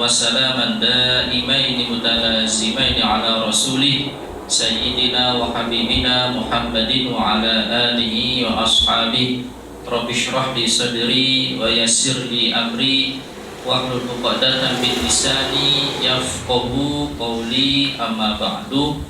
وسلاما دائمين متلازمين على رسوله سيدنا وحبيبنا محمد وعلى آله وأصحابه رب اشرح لي صدري ويسر لي أمري wahlul 'uqdatam min lisani yafqahu qawli, amma ba'du.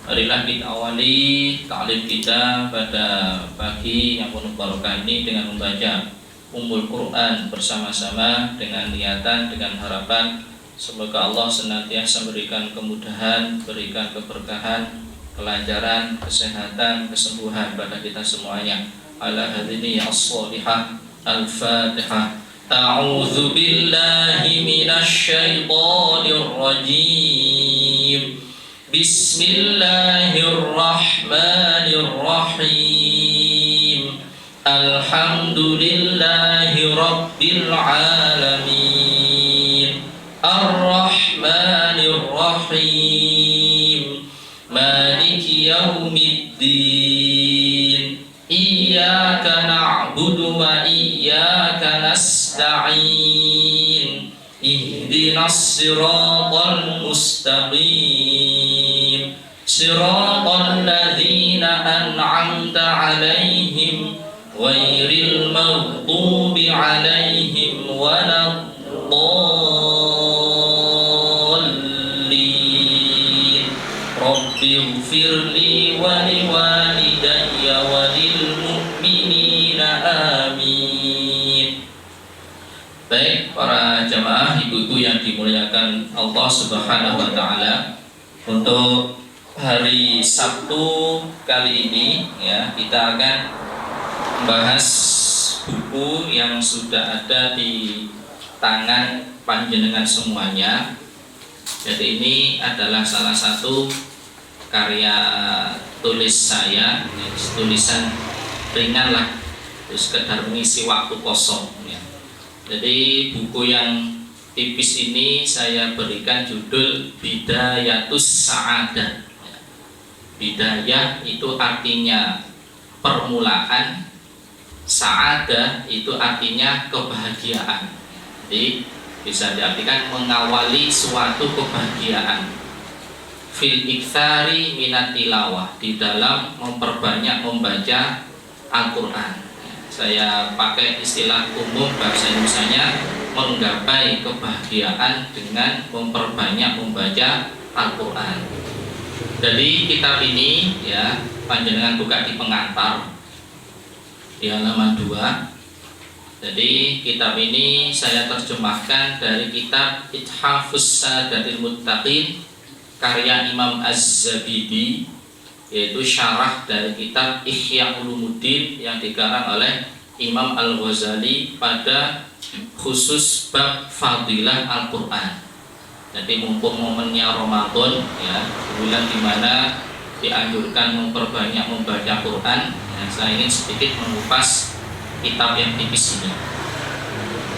Marilah kita awali ta'lim kita pada pagi yang penuh barokah ini dengan membaca Ummul Quran bersama-sama dengan niatan, dengan harapan semoga Allah senantiasa memberikan kemudahan, berikan keberkahan, kelancaran, kesehatan, kesembuhan pada kita semuanya. Ala hadhihi as-salihah. Al-Fatihah. A'udzu billahi minasy syaithanir rajim. Bismillahirrahmanirrahim. Alhamdulillahi rabbil alamin. Ar-Rahmanir Rahim. Maliki yaumiddin. Iyyaka na'budu wa iyyaka nasta'in. Ihdinas siratal mustaqim. Siratal ladzina an'amta 'alaihim ghairil maghdubi 'alaihim waladdallin. Rabbighfirli wa liwalidayya wa lil mu'minina amin. Baik para jamaah ibu-ibu yang dimuliakan Allah Subhanahu wa taala, untuk hari Sabtu kali ini ya kita akan membahas buku yang sudah ada di tangan panjenengan semuanya. Jadi ini adalah salah satu karya tulis saya, tulisan ringan lah, terus sekedar mengisi waktu kosong ya. Jadi buku yang tipis ini saya berikan judul Bidayatus Sa'adah. Bidayah itu artinya permulaan, Sa'adah itu artinya kebahagiaan. Jadi bisa diartikan mengawali suatu kebahagiaan. Fil iktsari minat tilawah, di dalam memperbanyak membaca Al-Quran. Saya pakai istilah umum bahasa Indonesianya, menggapai kebahagiaan dengan memperbanyak membaca Al-Quran. Jadi kitab ini ya panjenengan buka di pengantar di halaman 2. Jadi kitab ini saya terjemahkan dari kitab Ithafus Sadatil Muttaqin karya Imam Az-Zabidi, yaitu syarah dari kitab Ihya Ulumuddin yang dikarang oleh Imam Al-Ghazali pada khusus bab fadilah Al-Quran. Jadi mumpung momennya Ramadan ya, bulan dimana dianjurkan memperbanyak membaca Quran ya, saya ingin sedikit mengupas kitab yang tipis ini.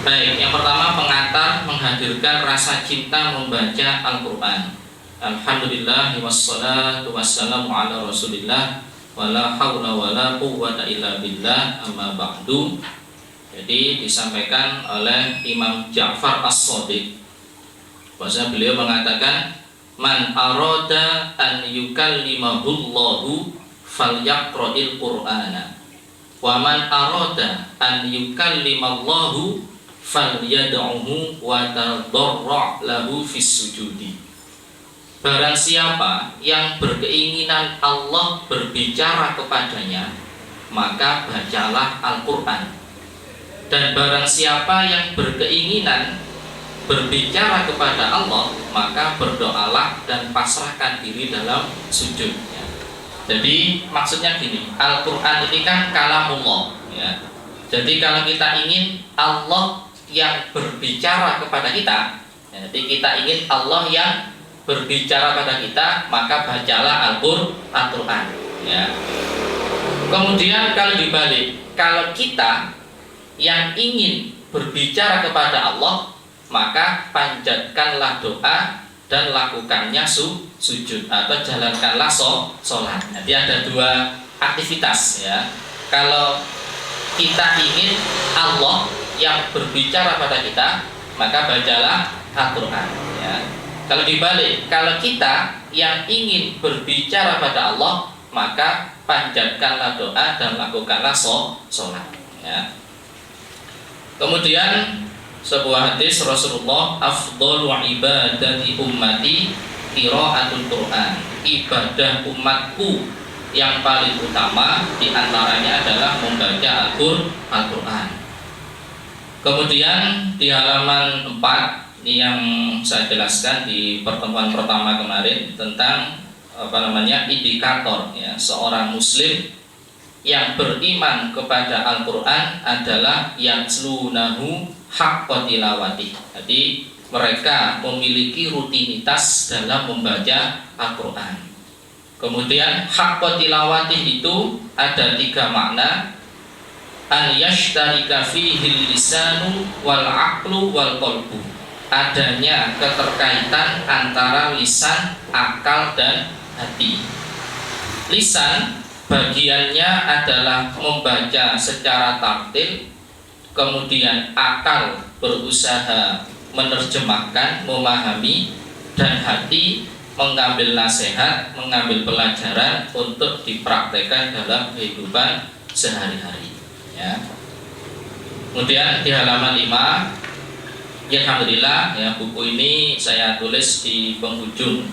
Baik, yang pertama pengantar menghadirkan rasa cinta membaca Al-Quran. Alhamdulillah wassalatu wassalamu ala rasulillah wala hawla wala quwwata illa billah, amma ba'du. Jadi disampaikan oleh Imam Ja'far As-Shadiq bahwa beliau mengatakan man arada an yukallimahullahu falyaqra'il qur'ana wa man arada an yukallimallahu falyad'uhu wa tadarra' lahu fis sujudi. Barang siapa yang berkeinginan Allah berbicara kepadanya, maka bacalah Al-Quran. Dan barang siapa yang berkeinginan berbicara kepada Allah, maka berdoalah dan pasrahkan diri dalam sujudnya. Jadi maksudnya gini, Al-Quran ini kan kalamullah ya. Jadi kalau kita ingin Allah yang berbicara kepada kita, jadi kita ingin Allah yang berbicara pada kita, maka bacalah Al-Quran ya. Kemudian kalau dibalik, kalau kita yang ingin berbicara kepada Allah, maka panjatkanlah doa dan lakukannya sujud atau jalankanlah sholat. Jadi ada dua aktivitas ya. Kalau kita ingin Allah yang berbicara pada kita, maka bacalah Al-Quran. Ya. Kalau dibalik, kalau kita yang ingin berbicara pada Allah, maka panjatkanlah doa dan lakukanlah sholat. Ya. Kemudian sebuah hadis Rasulullah, afdhalu ibadati ummati qiraatul Quran. Ibadah umatku yang paling utama diantaranya adalah membaca Al-Quran. Kemudian di halaman 4 ini yang saya jelaskan di pertemuan pertama kemarin tentang indikator ya, seorang muslim yang beriman kepada Al-Quran adalah yatslunahu haqqa tilawati. Jadi mereka memiliki rutinitas dalam membaca Al-Quran. Kemudian haqqa tilawati itu ada 3 makna. An yashtarika fihi lisanu wal aqlu wal qalbu. Adanya keterkaitan antara lisan, akal, dan hati. Lisan bagiannya adalah membaca secara tartil, kemudian akal berusaha menerjemahkan, memahami, dan hati mengambil nasihat, mengambil pelajaran untuk dipraktekkan dalam kehidupan sehari-hari. Ya. Kemudian di halaman 5, ya, alhamdulillah ya, buku ini saya tulis di penghujung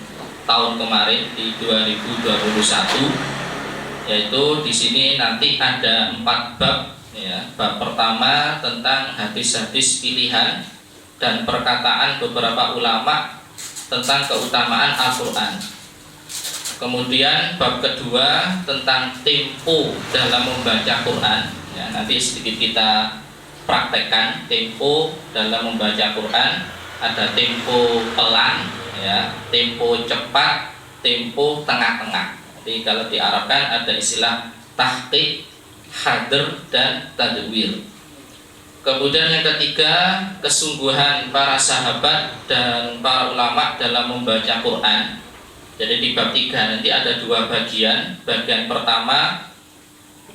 tahun kemarin di 2021, yaitu di sini nanti ada 4 bab ya. Bab pertama tentang hadis-hadis pilihan dan perkataan beberapa ulama tentang keutamaan Al-Quran. Kemudian bab kedua tentang tempo dalam membaca Quran ya, nanti sedikit kita praktekkan tempo dalam membaca Quran. Ada tempo pelan ya, tempo cepat, tempo tengah-tengah. Jadi kalau di Arab kan ada istilah tahqiq, hadr, dan tadwir. Kemudian yang ketiga, kesungguhan para sahabat dan para ulama dalam membaca Quran. Jadi di bab 3 nanti ada 2 bagian. Bagian pertama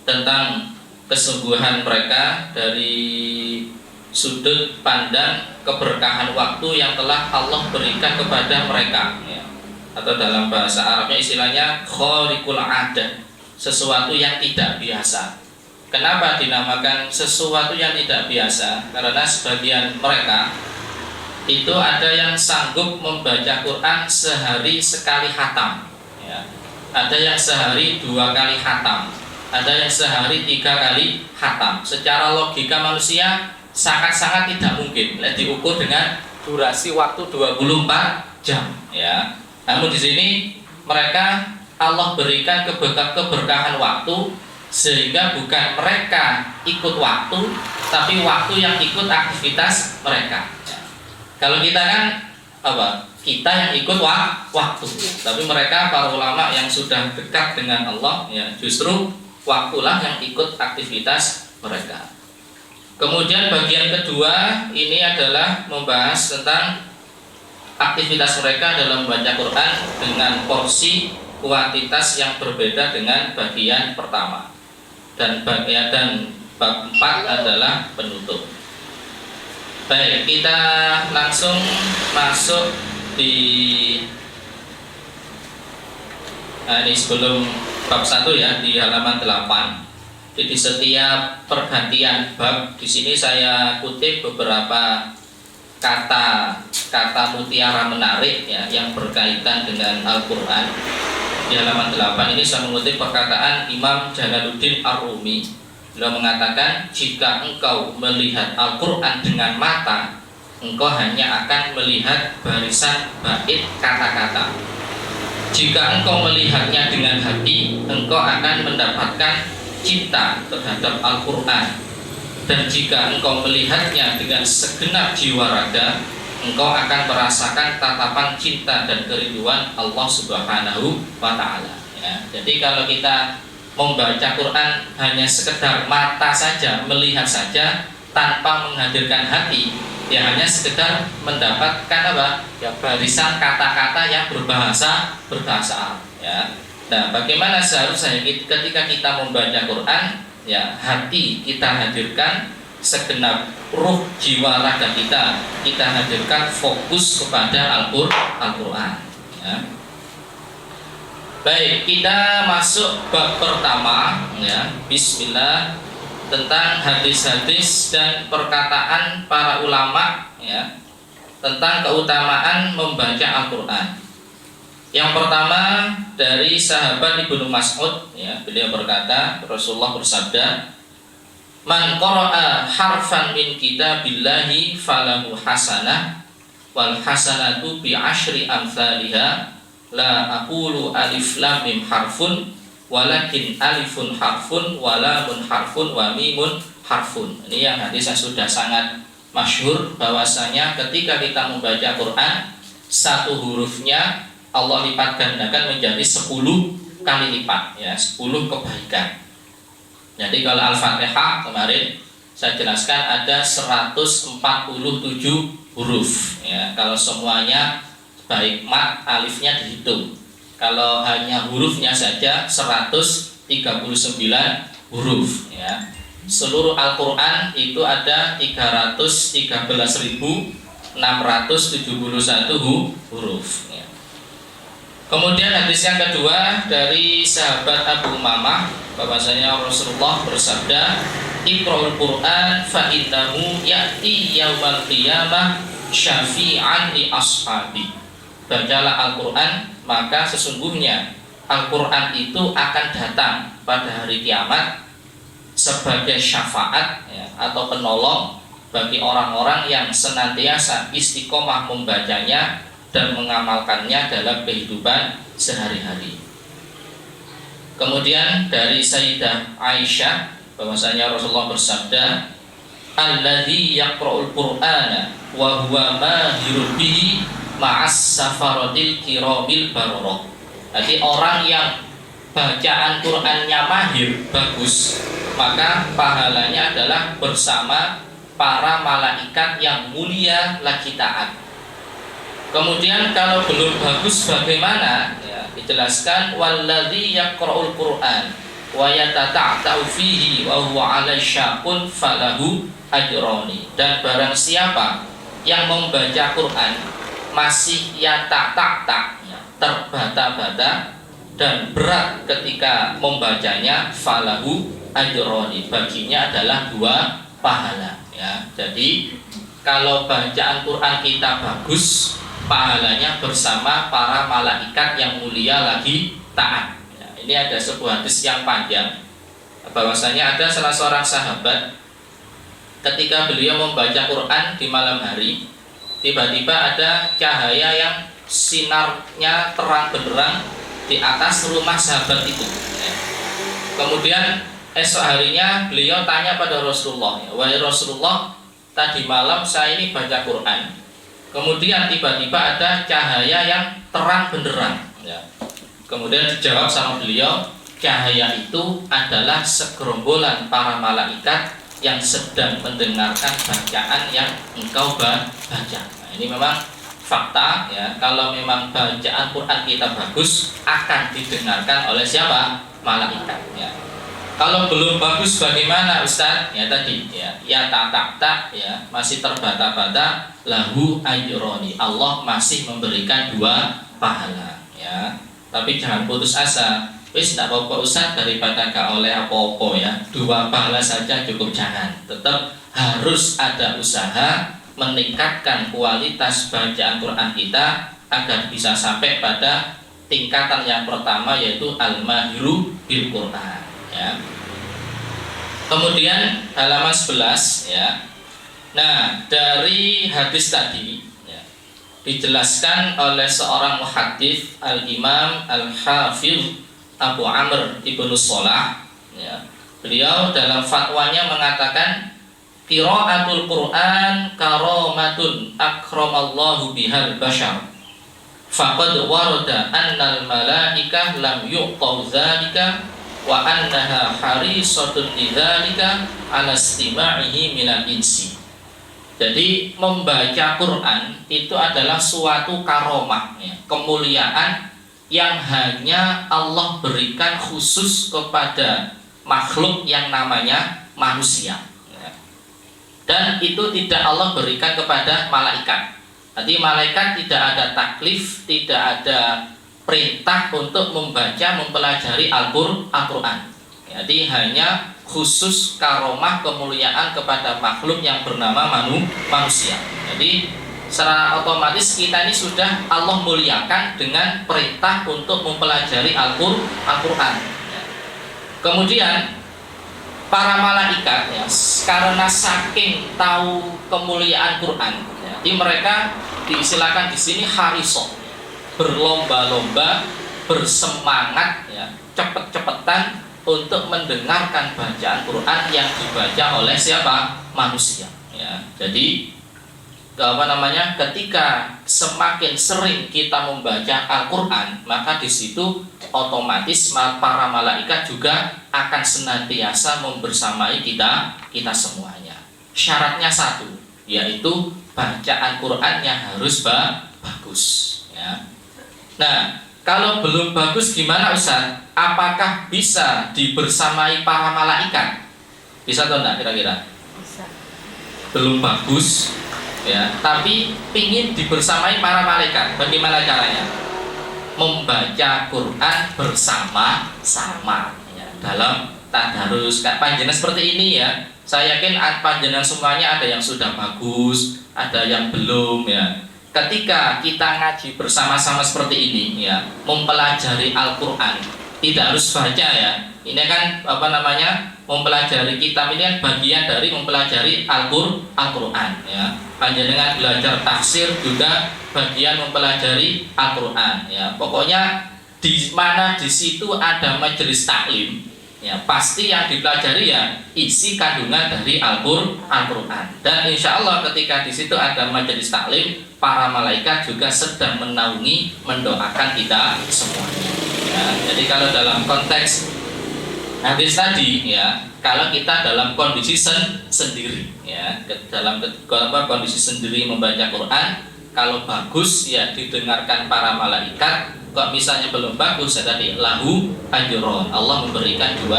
tentang kesungguhan mereka dari sudut pandang keberkahan waktu yang telah Allah berikan kepada mereka ya. Atau dalam bahasa Arabnya istilahnya khariqul adah, sesuatu yang tidak biasa. Kenapa dinamakan sesuatu yang tidak biasa? Karena sebagian mereka itu ada yang sanggup membaca Quran sehari sekali khatam ya. Ada yang sehari 2 kali khatam, ada yang sehari 3 kali khatam. Secara logika manusia sangat-sangat tidak mungkin diukur dengan durasi waktu 24 jam ya. Namun di sini mereka Allah berikan keberkahan waktu, sehingga bukan mereka ikut waktu, tapi waktu yang ikut aktivitas mereka ya. Kalau kita kan kita yang ikut waktu, tapi mereka para ulama yang sudah dekat dengan Allah ya, justru waktulah yang ikut aktivitas mereka. Kemudian bagian kedua ini adalah membahas tentang aktivitas mereka dalam membaca Quran dengan porsi kuantitas yang berbeda dengan bagian pertama. Dan bab 4 adalah penutup. Baik, kita langsung masuk di ini sebelum bab 1 ya, di halaman 8. Jadi setiap pergantian bab di sini saya kutip beberapa kata mutiara menarik ya, yang berkaitan dengan Al-Quran. Di halaman 8 ini saya mengutip perkataan Imam Jalaluddin Ar-Rumi. Beliau mengatakan, jika engkau melihat Al-Quran dengan mata, engkau hanya akan melihat barisan bait kata-kata. Jika engkau melihatnya dengan hati, engkau akan mendapatkan cinta terhadap Al-Quran. Dan jika engkau melihatnya dengan segenap jiwa raga, engkau akan merasakan tatapan cinta dan kerinduan Allah Subhanahu wa Ta'ala ya. Jadi kalau kita membaca Quran hanya sekedar mata saja, melihat saja tanpa menghadirkan hati, ya hanya sekedar mendapatkan ya, barisan kata-kata yang berbahasa Arab ya. Nah, bagaimana seharusnya ketika kita membaca Quran ya, hati kita hadirkan, segenap ruh jiwa raga kita hadirkan fokus kepada Al-Quran ya. Baik, kita masuk bab pertama ya. Bismillah, tentang hadis-hadis dan perkataan para ulama ya, tentang keutamaan membaca Al-Quran. Yang pertama dari sahabat Ibnu Mas'ud ya, beliau berkata, Rasulullah bersabda, "Man qara'a harfan min kitabillahi falahu hasanah wal hasanatu bi asyri amsalihha la aqulu alif lam mim harfun walakin alifun harfun wa lamun harfun wa mimun harfun." Ini yang hadis yang sudah sangat masyhur, bahwasanya ketika kita membaca Quran, satu hurufnya Allah lipat gandakan menjadi 10 kali lipat ya, 10 kebaikan. Jadi kalau Al-Fatihah kemarin saya jelaskan ada 147 huruf ya. Kalau semuanya baik mat alifnya dihitung, kalau hanya hurufnya saja 139 huruf ya. Seluruh Al-Quran itu ada 313.671 huruf ya. Kemudian hadis yang kedua dari sahabat Abu Umamah, bahwasanya Rasulullah bersabda, "Iqra'ul Qur'an fa innahu ya'ti yaumal qiyamah syafi'an li ashabi." Bacalah Al-Quran, maka sesungguhnya Al-Quran itu akan datang pada hari kiamat sebagai syafaat ya, atau penolong bagi orang-orang yang senantiasa istiqomah membacanya dan mengamalkannya dalam kehidupan sehari-hari. Kemudian dari Sayyidah Aisyah, bahwasanya Rasulullah bersabda, "Alladzi yaqra'ul Qur'ana wa huwa mahirun bihi ma'as safaradil kiramil bararah." Jadi orang yang bacaan Qur'annya mahir, bagus, maka pahalanya adalah bersama para malaikat yang mulia lagi taat. Kemudian kalau belum bagus bagaimana? Ya, dijelaskan, "Walladzi yaqra'ul Qur'an wa yatata'u fihi wa huwa 'ala syaqun falahu ajrani." Dan barang siapa yang membaca Quran masih yata-ta'ta ya, terbata-bata dan berat ketika membacanya, falahu ajrani, baginya adalah 2 pahala ya. Jadi kalau bacaan Quran kita bagus, pahalanya bersama para malaikat yang mulia lagi taat ya. Ini ada sebuah hadis yang panjang, bahwasanya ada salah seorang sahabat ketika beliau membaca Quran di malam hari, tiba-tiba ada cahaya yang sinarnya terang benderang di atas rumah sahabat itu ya. Kemudian esok harinya beliau tanya pada Rasulullah, "Wahai Rasulullah, tadi malam saya ini baca Quran, kemudian tiba-tiba ada cahaya yang terang benderang ya." Kemudian dijawab sama beliau, cahaya itu adalah segerombolan para malaikat yang sedang mendengarkan bacaan yang engkau baca. Nah, ini memang fakta ya, kalau memang bacaan Quran kita bagus akan didengarkan oleh siapa? Malaikat ya. Kalau belum bagus bagaimana Ustaz? Ya tadi ya tak ya, masih terbata-bata, lahu ajroni, Allah masih memberikan 2 pahala ya. Tapi jangan putus asa, wis tidak apa-apa Ustaz, daripada gak oleh apa-apa ya, 2 pahala saja cukup. Jangan, tetap harus ada usaha meningkatkan kualitas bacaan Quran kita agar bisa sampai pada tingkatan yang pertama, yaitu al-mahiru bil Quran ya. Kemudian halaman 11 ya. Nah, dari hadis tadi ya, dijelaskan oleh seorang muhaddits Al-Imam Al-Hafidz Abu Amr Ibnu Shalah ya. Beliau dalam fatwanya mengatakan, "Qiraatul Quran karamatun akramallahu bihal bashar. Faqad warada annal malaikah lam yu'taw dzalika wa annaha harisatun lidzalika ala istima'ihi minal insi." Jadi membaca Quran itu adalah suatu karomah ya, kemuliaan yang hanya Allah berikan khusus kepada makhluk yang namanya manusia ya. dan itu tidak Allah berikan kepada malaikat. Jadi malaikat tidak ada taklif, tidak ada perintah untuk membaca, mempelajari Al-Quran. Jadi hanya khusus karomah kemuliaan kepada makhluk yang bernama manusia. Jadi secara otomatis kita ini sudah Allah muliakan dengan perintah untuk mempelajari Al-Quran. Kemudian para malaikat ya, karena saking tahu kemuliaan Quran, jadi mereka diistilahkan di sini harisoh, berlomba-lomba, bersemangat ya, cepet-cepetan untuk mendengarkan bacaan Quran yang dibaca oleh siapa? Manusia ya. Jadi ketika semakin sering kita membaca Al-Quran, maka di situ otomatis para malaikat juga akan senantiasa membersamai kita semuanya. Syaratnya satu, yaitu bacaan Qurannya harus bagus ya. Nah, kalau belum bagus gimana Ustaz? Apakah bisa dibersamai para malaikat? Bisa atau enggak kira-kira? Bisa. Belum bagus ya, tapi pingin dibersamai para malaikat. Bagaimana caranya? Membaca Quran bersama-sama ya, dalam tadarus. Panjenengan seperti ini ya. Saya yakin panjenengan semuanya ada yang sudah bagus, ada yang belum ya. Ketika kita ngaji bersama-sama seperti ini ya, mempelajari Al-Quran, tidak harus baca ya. Ini kan mempelajari kitab ini kan bagian dari mempelajari Al-Quran ya. Panjenengan belajar tafsir juga bagian mempelajari Al-Quran ya. Pokoknya di mana di situ ada majelis taklim ya, pasti yang dipelajari ya isi kandungan dari Al-Quran. Dan insya Allah ketika di situ ada majelis taklim, para malaikat juga sedang menaungi, mendoakan kita semuanya ya. Jadi kalau dalam konteks hadis tadi ya, kalau kita dalam kondisi sendiri ya, dalam kondisi sendiri membaca Quran, kalau bagus ya didengarkan para malaikat. Kok misalnya belum bagus ya tadi lahu ajron, Allah memberikan 2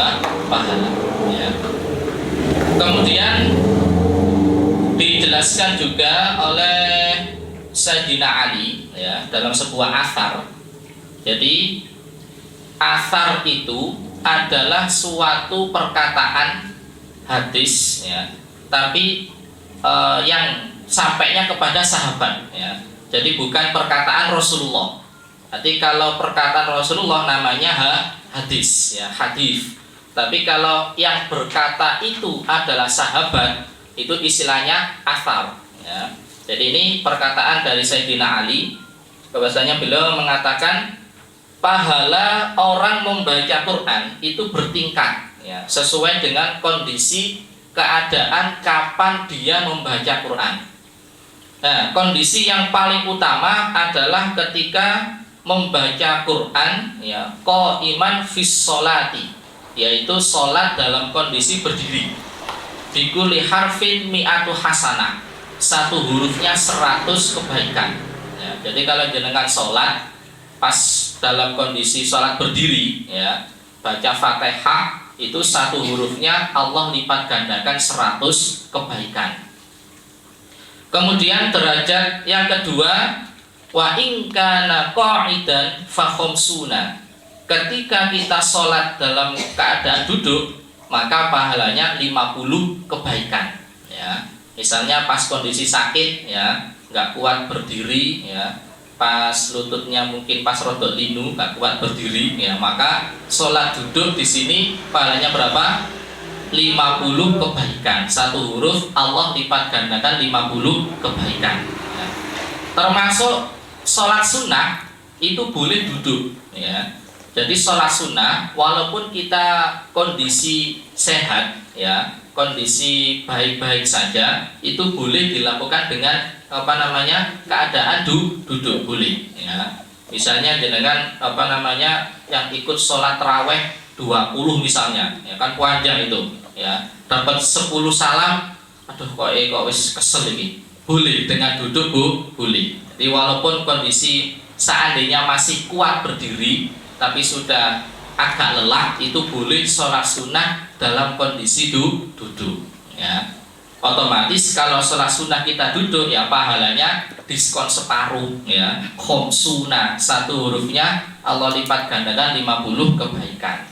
pahala ya. Kemudian dijelaskan juga oleh Sayyidina Ali ya dalam sebuah athar. Jadi athar itu adalah suatu perkataan hadis ya, tapi yang sampainya kepada sahabat ya. Jadi bukan perkataan Rasulullah. Jadi kalau perkataan Rasulullah namanya hadis ya, hadis. Tapi kalau yang berkata itu adalah sahabat, itu istilahnya athar ya. Jadi ini perkataan dari Sayyidina Ali, bahwasanya beliau mengatakan pahala orang membaca Quran itu bertingkat ya, sesuai dengan kondisi keadaan kapan dia membaca Quran. Nah, kondisi yang paling utama adalah ketika membaca Quran ya, qaiman fis sholati, yaitu sholat dalam kondisi berdiri. Bikulli harfin mi'atu hasanah, satu hurufnya 100 kebaikan ya. Jadi kalau jenengan sholat pas dalam kondisi sholat berdiri ya, baca Fatihah itu satu hurufnya Allah lipat gandakan 100 kebaikan. Kemudian derajat yang kedua, wa in kana qa'idan fa khamsuna. Ketika kita sholat dalam keadaan duduk, maka pahalanya 50 kebaikan ya. Misalnya pas kondisi sakit ya, nggak kuat berdiri ya, pas lututnya mungkin pas rodok linu nggak kuat berdiri ya, maka sholat duduk di sini pahalanya berapa? 50 kebaikan. Satu huruf Allah lipat gandakan 50 kebaikan ya. Termasuk sholat sunnah itu boleh duduk ya. Jadi sholat sunnah walaupun kita kondisi sehat ya, kondisi baik-baik saja, itu boleh dilakukan dengan keadaan duduk boleh ya. Misalnya dengan yang ikut sholat taraweh 20 misalnya ya, kan panjang itu ya, dapat 10 salam, aduh kok wis kesel ini, boleh dengan duduk boleh. Jadi walaupun kondisi seandainya masih kuat berdiri tapi sudah agak lelah, itu boleh sholat sunnah dalam kondisi duduk ya. Otomatis kalau sholat sunnah kita duduk ya pahalanya diskon separuh ya. Khomsuna, satu hurufnya Allah lipat gandakan 50 kebaikan.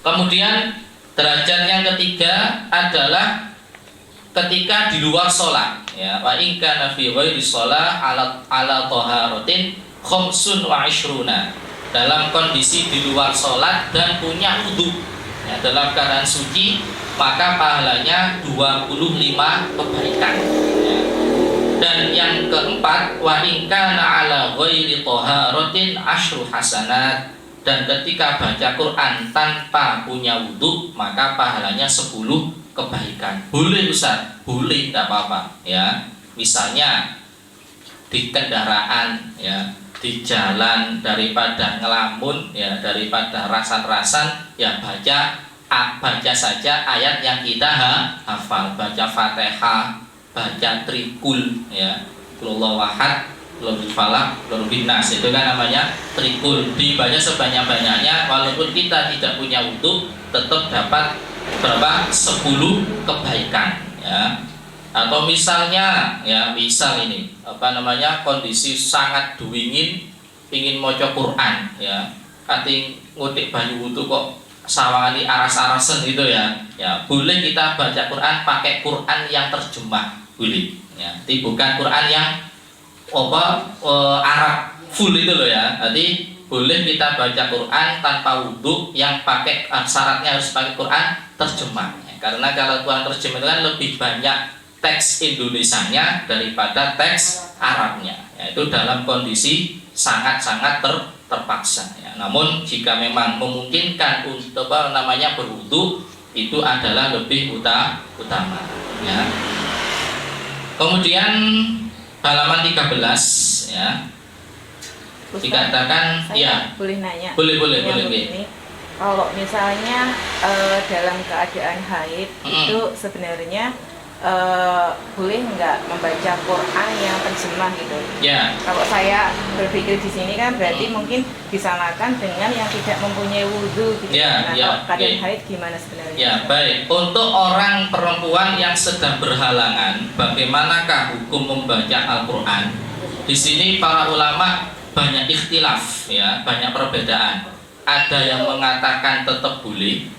Kemudian derajat yang ketiga adalah ketika di luar sholat ya. Wa in kana fi ghairi sholat ala taharatin khamsun wa ishruna, dalam kondisi di luar sholat dan punya wudu ya, dalam keadaan suci, maka pahalanya 25 kebaikan ya. Dan yang keempat, wa in kana ala ghairi taharatin asyru hasanat, dan ketika baca Quran tanpa punya wudu maka pahalanya 10 kebaikan. Boleh Ustaz? Boleh, tidak apa-apa ya. Misalnya di kendaraan ya, di jalan, daripada ngelamun ya, daripada rasan-rasan ya, baca saja ayat yang kita hafal, baca Fatihah, baca trikul ya, Qul wahad, Qul falaq, Qul binnas, itu kan namanya trikul, dibaca sebanyak-banyaknya walaupun kita tidak punya wudu tetap dapat berapa? 10 kebaikan ya. Atau misalnya ya, misal ini kondisi sangat dingin, ingin maca Quran ya, kating ngutik banyu wudu kok sawangani aras-arasen gitu ya. Ya, boleh kita baca Quran pakai Quran yang terjemah, boleh ya. Bukan Quran yang Arab full itu loh ya. Jadi boleh kita baca Quran tanpa wudu yang pakai syaratnya harus pakai Quran terjemah ya. Karena kalau Quran terjemah itu kan lebih banyak teks Indonesianya daripada teks Arabnya ya. Itu dalam kondisi sangat-sangat terpaksa ya. Namun jika memang memungkinkan untuk berwudu, itu adalah lebih utama ya. Kemudian halaman 13 ya, Ustaz, dikatakan ya, boleh nanya? Boleh. Ini, kalau misalnya dalam keadaan haid itu sebenarnya boleh nggak membaca Quran yang terjemah gitu? Ya. Kalau saya berpikir di sini kan berarti mungkin disamakan dengan yang tidak mempunyai wudhu gitu. Ya, nah, ya, kalau keadaan haid gimana sebenarnya? Ya, baik. Untuk orang perempuan yang sedang berhalangan, bagaimanakah hukum membaca Al-Quran? Di sini para ulama banyak ikhtilaf ya, banyak perbedaan. Ada yang mengatakan tetap boleh,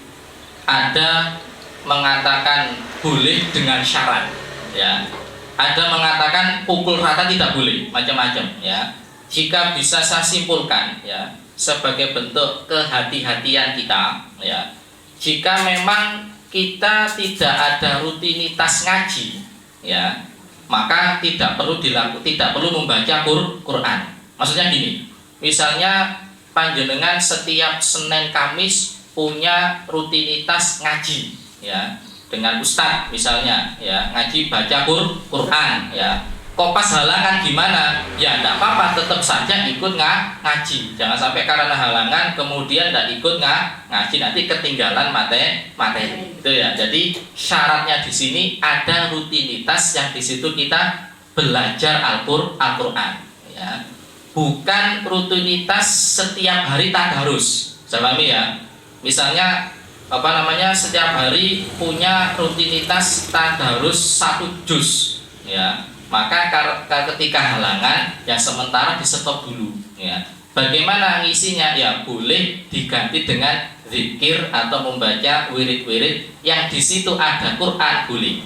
ada mengatakan boleh dengan syarat ya, ada mengatakan pukul rata tidak boleh, macam-macam ya. Jika bisa saya simpulkan ya, sebagai bentuk kehati-hatian kita ya, jika memang kita tidak ada rutinitas ngaji ya, maka tidak perlu membaca Quran. Maksudnya gini, misalnya panjenengan setiap Senin Kamis punya rutinitas ngaji ya, dengan ustadz misalnya ya, ngaji baca Quran ya. Kok pas halangan gimana? Ya tidak apa-apa, tetap saja ikut ngaji. Jangan sampai karena halangan kemudian tidak ikut ngaji, nanti ketinggalan materi itu ya. Jadi syaratnya di sini ada rutinitas yang di situ kita belajar Al-Quran ya. Bukan rutinitas setiap hari tadarus. Pahami ya? Misalnya setiap hari punya rutinitas tadarus 1 juz ya, maka ketika halangan ya sementara di stop dulu ya. Bagaimana ngisinya? Ya boleh diganti dengan zikir atau membaca wirid-wirid yang di situ ada Quran, boleh.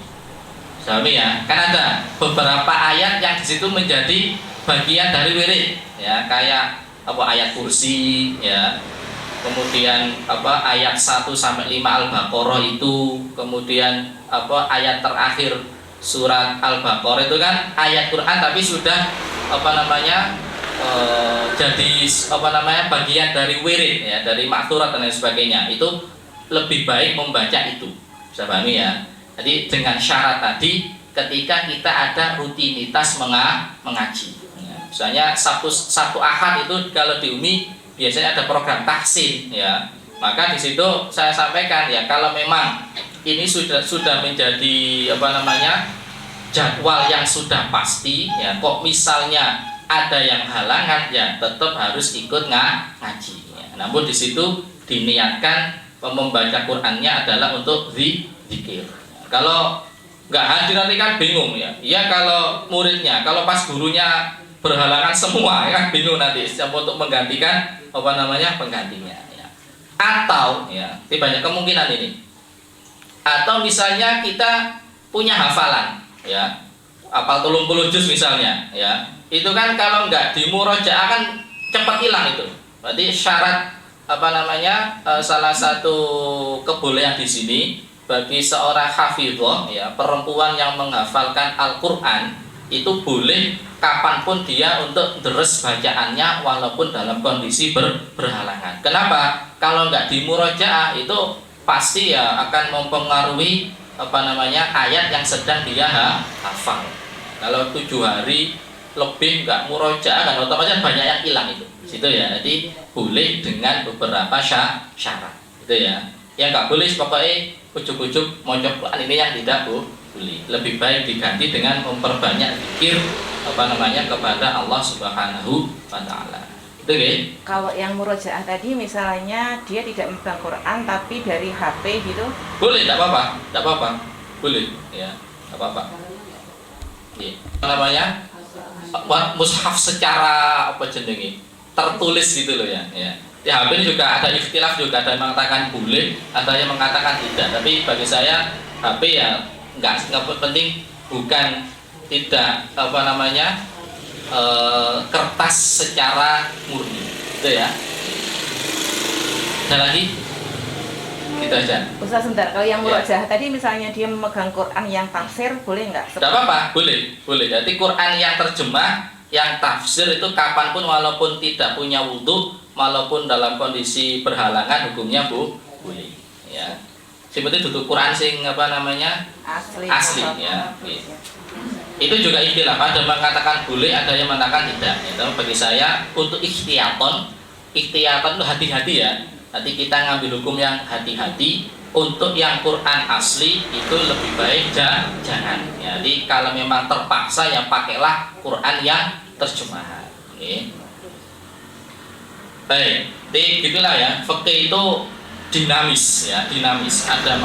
Pahami ya? Kan ada beberapa ayat yang di situ menjadi bagian dari wirid ya, kayak ayat kursi ya, kemudian ayat 1 sampai 5 Al-Baqarah itu, kemudian ayat terakhir surat Al-Baqarah itu kan ayat Quran tapi sudah jadi bagian dari wirid ya, dari makturat dan lain sebagainya. Itu lebih baik membaca itu. Bisa pahami ya? Jadi dengan syarat tadi, ketika kita ada rutinitas mengaji ya. Misalnya Sabtu Ahad itu kalau di UMI biasanya ada program tahsin ya, maka di situ saya sampaikan ya, kalau memang ini sudah menjadi jadwal yang sudah pasti ya, kok misalnya ada yang halangan ya tetap harus ikut ngaji ya. Namun di situ diniatkan membaca Qurannya adalah untuk zikir. Kalau nggak hadir nanti kan bingung ya. Ya kalau muridnya, kalau pas gurunya berhalangan semua ya kan bingung nanti siapa untuk menggantikan penggantinya ya. Atau ya, ini banyak kemungkinan ini. Atau misalnya kita punya hafalan ya, hafal 30 juz misalnya ya. Itu kan kalau nggak dimurojaah kan cepat hilang itu. Berarti syarat salah satu kebolehan di sini bagi seorang hafidhah ya, perempuan yang menghafalkan Al-Qur'an itu boleh kapanpun dia untuk deres bacaannya walaupun dalam kondisi berhalangan. Kenapa? Kalau nggak dimurojaah itu pasti ya akan mempengaruhi ayat yang sedang dia hafal. Kalau 7 hari lebih nggak murojaah kan otomatis banyak yang hilang itu. Situ ya. Jadi boleh dengan beberapa syarat. Itu ya. Yang nggak boleh pokoknya ujuk-ujuk maca Quran ini yang tidak boleh. Lebih baik diganti dengan memperbanyak zikir kepada Allah Subhanahu wa taala. Itu ya. Kalau yang murojaah tadi misalnya dia tidak memegang Quran tapi dari HP gitu. Boleh, tidak apa-apa. Boleh, ya. Tidak apa-apa. Ya. Mushaf secara tertulis gitu loh ya. Di HP ini juga ada ikhtilaf, juga ada yang mengatakan boleh, ada yang mengatakan tidak. Tapi bagi saya HP ya nggak penting, bukan tidak kertas secara murni, itu ya. Ada lagi? Gitu aja. Ustaz sebentar, kalau yang murojaah tadi misalnya dia memegang Quran yang tafsir boleh nggak? Tidak apa-apa, boleh. Jadi Quran yang terjemah, yang tafsir itu kapanpun walaupun tidak punya wudhu, walaupun dalam kondisi berhalangan hukumnya boleh. Ya. Seperti duduk Quran sing asli ya. Itu juga ikhtilaf, ada yang mengatakan boleh, ada yang mengatakan tidak. Itu bagi saya untuk ikhtiyaton itu hati-hati ya. Nanti kita ngambil hukum yang hati-hati. Untuk yang Quran asli itu lebih baik jangan. Jadi kalau memang terpaksa ya pakailah Quran yang terjemahan. Okay. Baik, jadi gitulah ya. Fikih itu dinamis ya, dinamis. Ada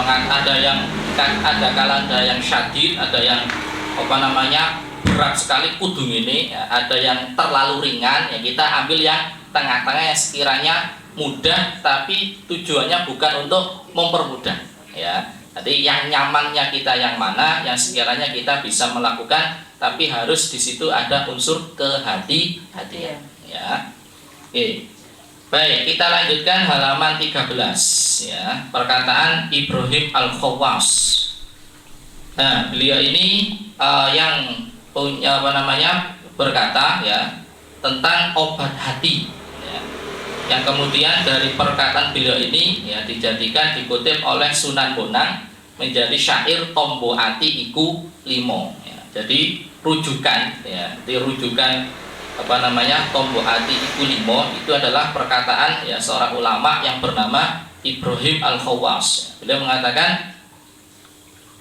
yang syadid, ada yang berat sekali kudung ini ya, ada yang terlalu ringan ya, kita ambil yang tengah-tengah yang sekiranya mudah tapi tujuannya bukan untuk mempermudah ya. Jadi yang nyamannya kita yang mana, yang sekiranya kita bisa melakukan, tapi harus di situ ada unsur kehati-hatian ya. Oke. Baik, kita lanjutkan halaman 13 ya. Perkataan Ibrahim Al-Khawwas. Nah, beliau ini yang punya berkata ya tentang obat hati ya. Yang kemudian dari perkataan beliau ini ya dikutip oleh Sunan Bonang menjadi syair tombo ati iku limo ya. Jadi rujukan ya, tombo ati iku limo itu adalah perkataan ya seorang ulama yang bernama Ibrahim Al-Khawwas. Beliau mengatakan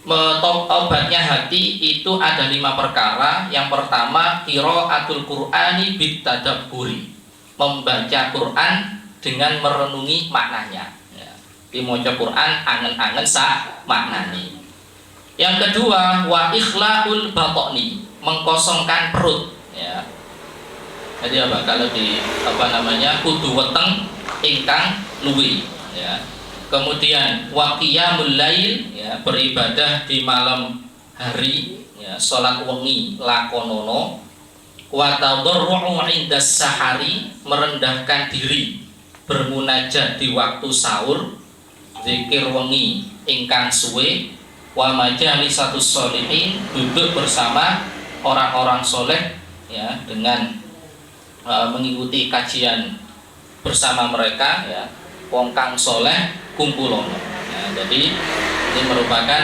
obatnya hati itu ada 5 perkara. Yang pertama, qiraatul Qur'ani bitadabburi, membaca Quran dengan merenungi maknanya ya. Dimaca Quran angen-angen maknani. Yang kedua, wa ikhlaul batni, mengkosongkan perut ya. Jadi apa? Kalau di kudu weteng ingkang luwi ya. Kemudian wa qiyamul lail ya, beribadah di malam hari ya, salat wengi lakonono. Wa tadarru'u 'indas sahari, merendahkan diri bermunajat di waktu sahur, zikir wengi ingkang suwe. Wa majalisatus sholihin, duduk bersama orang-orang soleh ya, dengan mengikuti kajian bersama mereka ya, wong kang soleh kumpulono ya. Jadi ini merupakan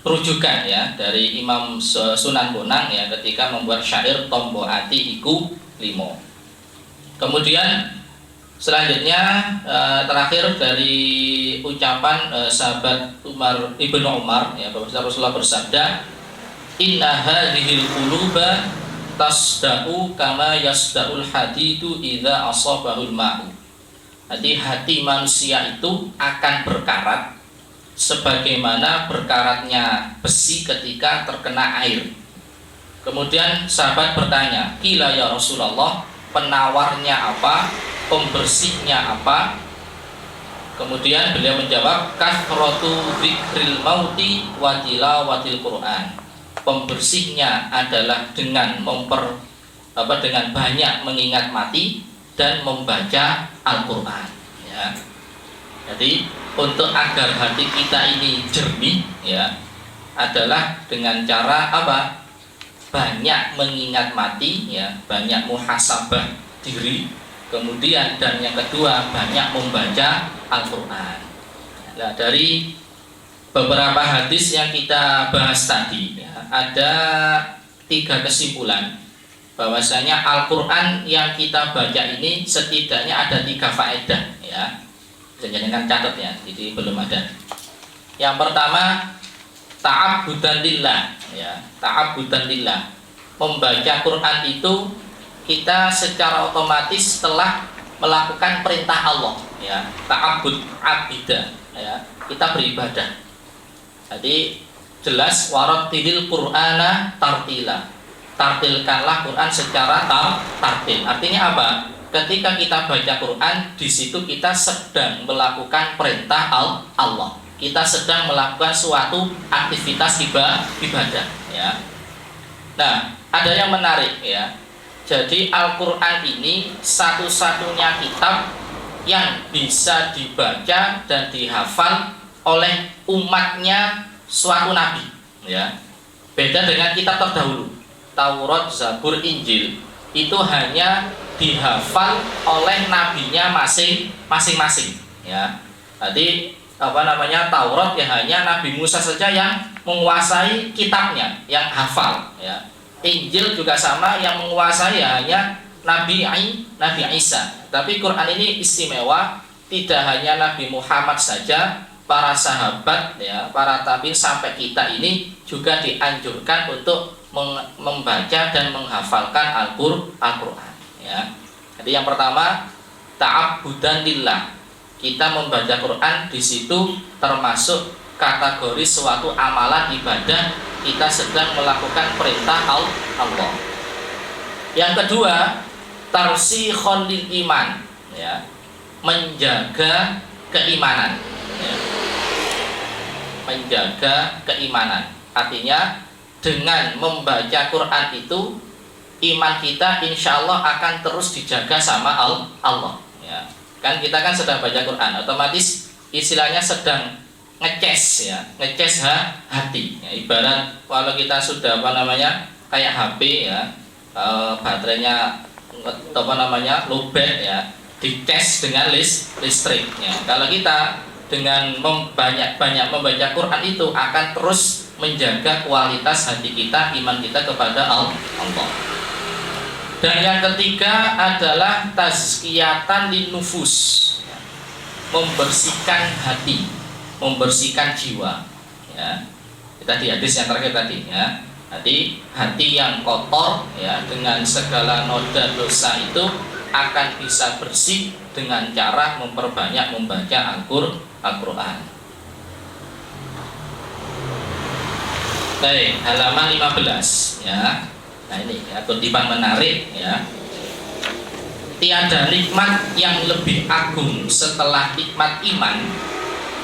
rujukan ya dari Imam Sunan Bonang ya ketika membuat syair tombo ati iku limo. Kemudian selanjutnya terakhir dari ucapan sahabat Ibnu Umar ya, bahwa Rasulullah bersabda, inna hadhil quluba tasda'u kama yasda'ul hadidu idza asabahul ma'u. Jadi hati manusia itu akan berkarat sebagaimana berkaratnya besi ketika terkena air. Kemudian sahabat bertanya, "Qila ya Rasulullah, penawarnya apa? Pembersihnya apa?" Kemudian beliau menjawab, "Kathratu dzikril mauti wa tilawatil Qur'an." Pembersihnya adalah dengan dengan banyak mengingat mati dan membaca Al-Qur'an, ya. Jadi untuk agar hati kita ini jernih, ya, adalah dengan cara apa? Banyak mengingat mati, ya, banyak muhasabah diri. Kemudian dan yang kedua, banyak membaca Al-Qur'an. Nah, dari beberapa hadis yang kita bahas tadi, ya, ada 3 kesimpulan bahwasanya Al-Qur'an yang kita baca ini setidaknya ada 3 faedah, ya. Jangan catat ya, jadi belum ada. Yang pertama, ta'abbudan lillah, ya, ta'abbudan lillah. Membaca Quran itu kita secara otomatis telah melakukan perintah Allah, ya. Ta'abbud abida, ya. Kita beribadah. Jadi jelas warattilil Qur'ana tartila. Tartilkanlah Quran secara tartil. Artinya apa? Ketika kita baca Quran, di situ kita sedang melakukan perintah Allah. Kita sedang melakukan suatu aktivitas ibadah, ya. Nah, ada yang menarik, ya. Jadi Al-Quran ini satu-satunya kitab yang bisa dibaca dan dihafal oleh umatnya suatu nabi, ya. Beda dengan kitab terdahulu, Taurat, Zabur, Injil, itu hanya dihafal oleh nabinya masing-masing, ya. Tadi Taurat ya hanya Nabi Musa saja yang menguasai kitabnya, yang hafal, ya. Injil juga sama, yang menguasai hanya Nabi Isa. Tapi Quran ini istimewa, tidak hanya Nabi Muhammad saja, para sahabat, ya, para tabi'in sampai kita ini juga dianjurkan untuk membaca dan menghafalkan Al-Qur'an, ya. Jadi yang pertama, ta'abbudan lillah. Kita membaca Quran di situ termasuk kategori suatu amalan ibadah, kita sedang melakukan perintah Allah. Yang kedua, tarsikhon lil iman, ya. Menjaga keimanan, ya. Menjaga keimanan. Artinya dengan membaca Quran itu iman kita insya Allah akan terus dijaga sama Allah, ya. Kan kita kan sedang baca Quran, otomatis istilahnya sedang ngeces, ya, ngeces hati, ya. Ibarat kalau kita sudah kayak HP, ya, baterainya lowbat, ya, dicas dengan listriknya. Kalau kita dengan banyak membaca Quran itu akan terus menjaga kualitas hati kita, iman kita kepada Allah. Dan yang ketiga adalah tazkiyatan linnufus, ya. Membersihkan hati, membersihkan jiwa, ya. Kita di hadis yang terakhir tadi, ya. Jadi hati yang kotor, ya, dengan segala noda dosa itu akan bisa bersih dengan cara memperbanyak membaca Al-Qur'an. Baik, halaman 15, ya. Nah ini ya, kutipan menarik, ya. Tiada nikmat yang lebih agung setelah nikmat iman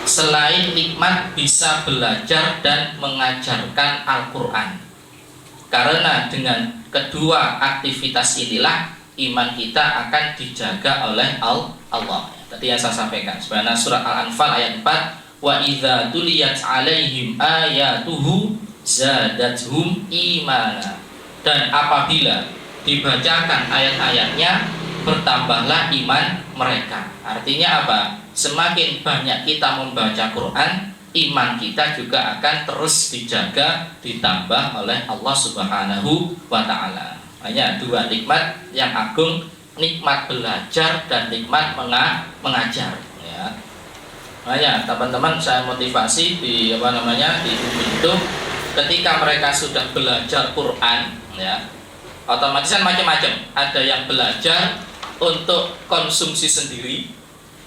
selain nikmat bisa belajar dan mengajarkan Al-Qur'an. Karena dengan kedua aktivitas inilah iman kita akan dijaga oleh Allah. Tadi yang saya sampaikan, sebenarnya surat Al-Anfal ayat 4, wa idza tuliyat alaihim ayatuhu zadathum imana. Dan apabila dibacakan ayat-ayatnya, bertambahlah iman mereka. Artinya apa? Semakin banyak kita membaca Quran, iman kita juga akan terus dijaga, ditambah oleh Allah Subhanahu wa ta'ala. Hanya 2 nikmat yang agung, nikmat belajar dan nikmat mengajar, ya. Makanya teman-teman saya motivasi di di bumi itu, ketika mereka sudah belajar Quran, ya, otomatis kan macam-macam. Ada yang belajar untuk konsumsi sendiri,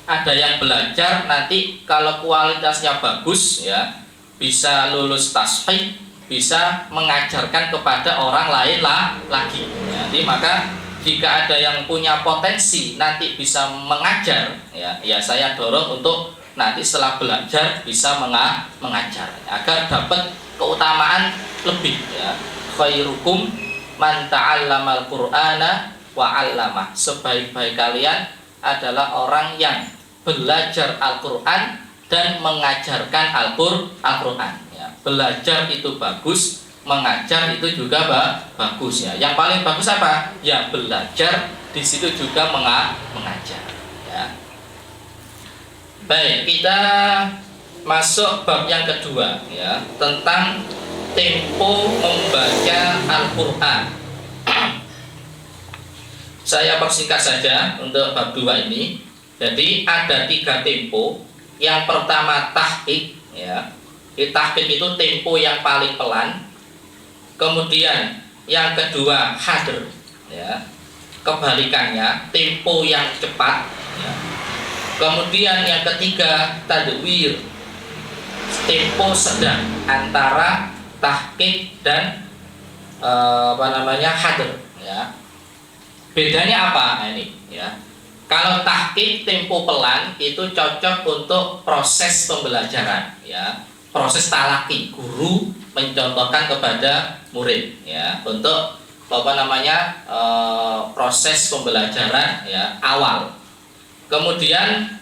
ada yang belajar nanti kalau kualitasnya bagus ya bisa lulus tasfih, bisa mengajarkan kepada orang lain lagi. Jadi maka jika ada yang punya potensi nanti bisa mengajar ya saya dorong untuk nanti setelah belajar bisa mengajar agar dapat keutamaan lebih ya. Khairukum man ta'allamal Qur'ana wa 'allamah. Sebaik-baik kalian adalah orang yang belajar Al-Qur'an dan mengajarkan Al-Qur'an ya. Belajar itu bagus, mengajar itu juga bagus ya. Yang paling bagus apa? Ya belajar, di situ juga mengajar ya. Baik, kita masuk bab yang kedua ya, tentang tempo membaca Al-Qur'an. Saya persingkat saja untuk bab 2 ini. Jadi ada 3 tempo. Yang pertama tahqiq ya. Tahqiq itu tempo yang paling pelan. Kemudian yang kedua hadr ya. Kebalikannya tempo yang cepat ya. Kemudian yang ketiga tadwir, tempo sedang antara tahqiq dan hadr ya. Bedanya apa? Nah, ini ya. Kalau tahqiq tempo pelan itu cocok untuk proses pembelajaran ya. Proses talaki, guru mencontohkan kepada murid ya untuk proses pembelajaran ya awal. Kemudian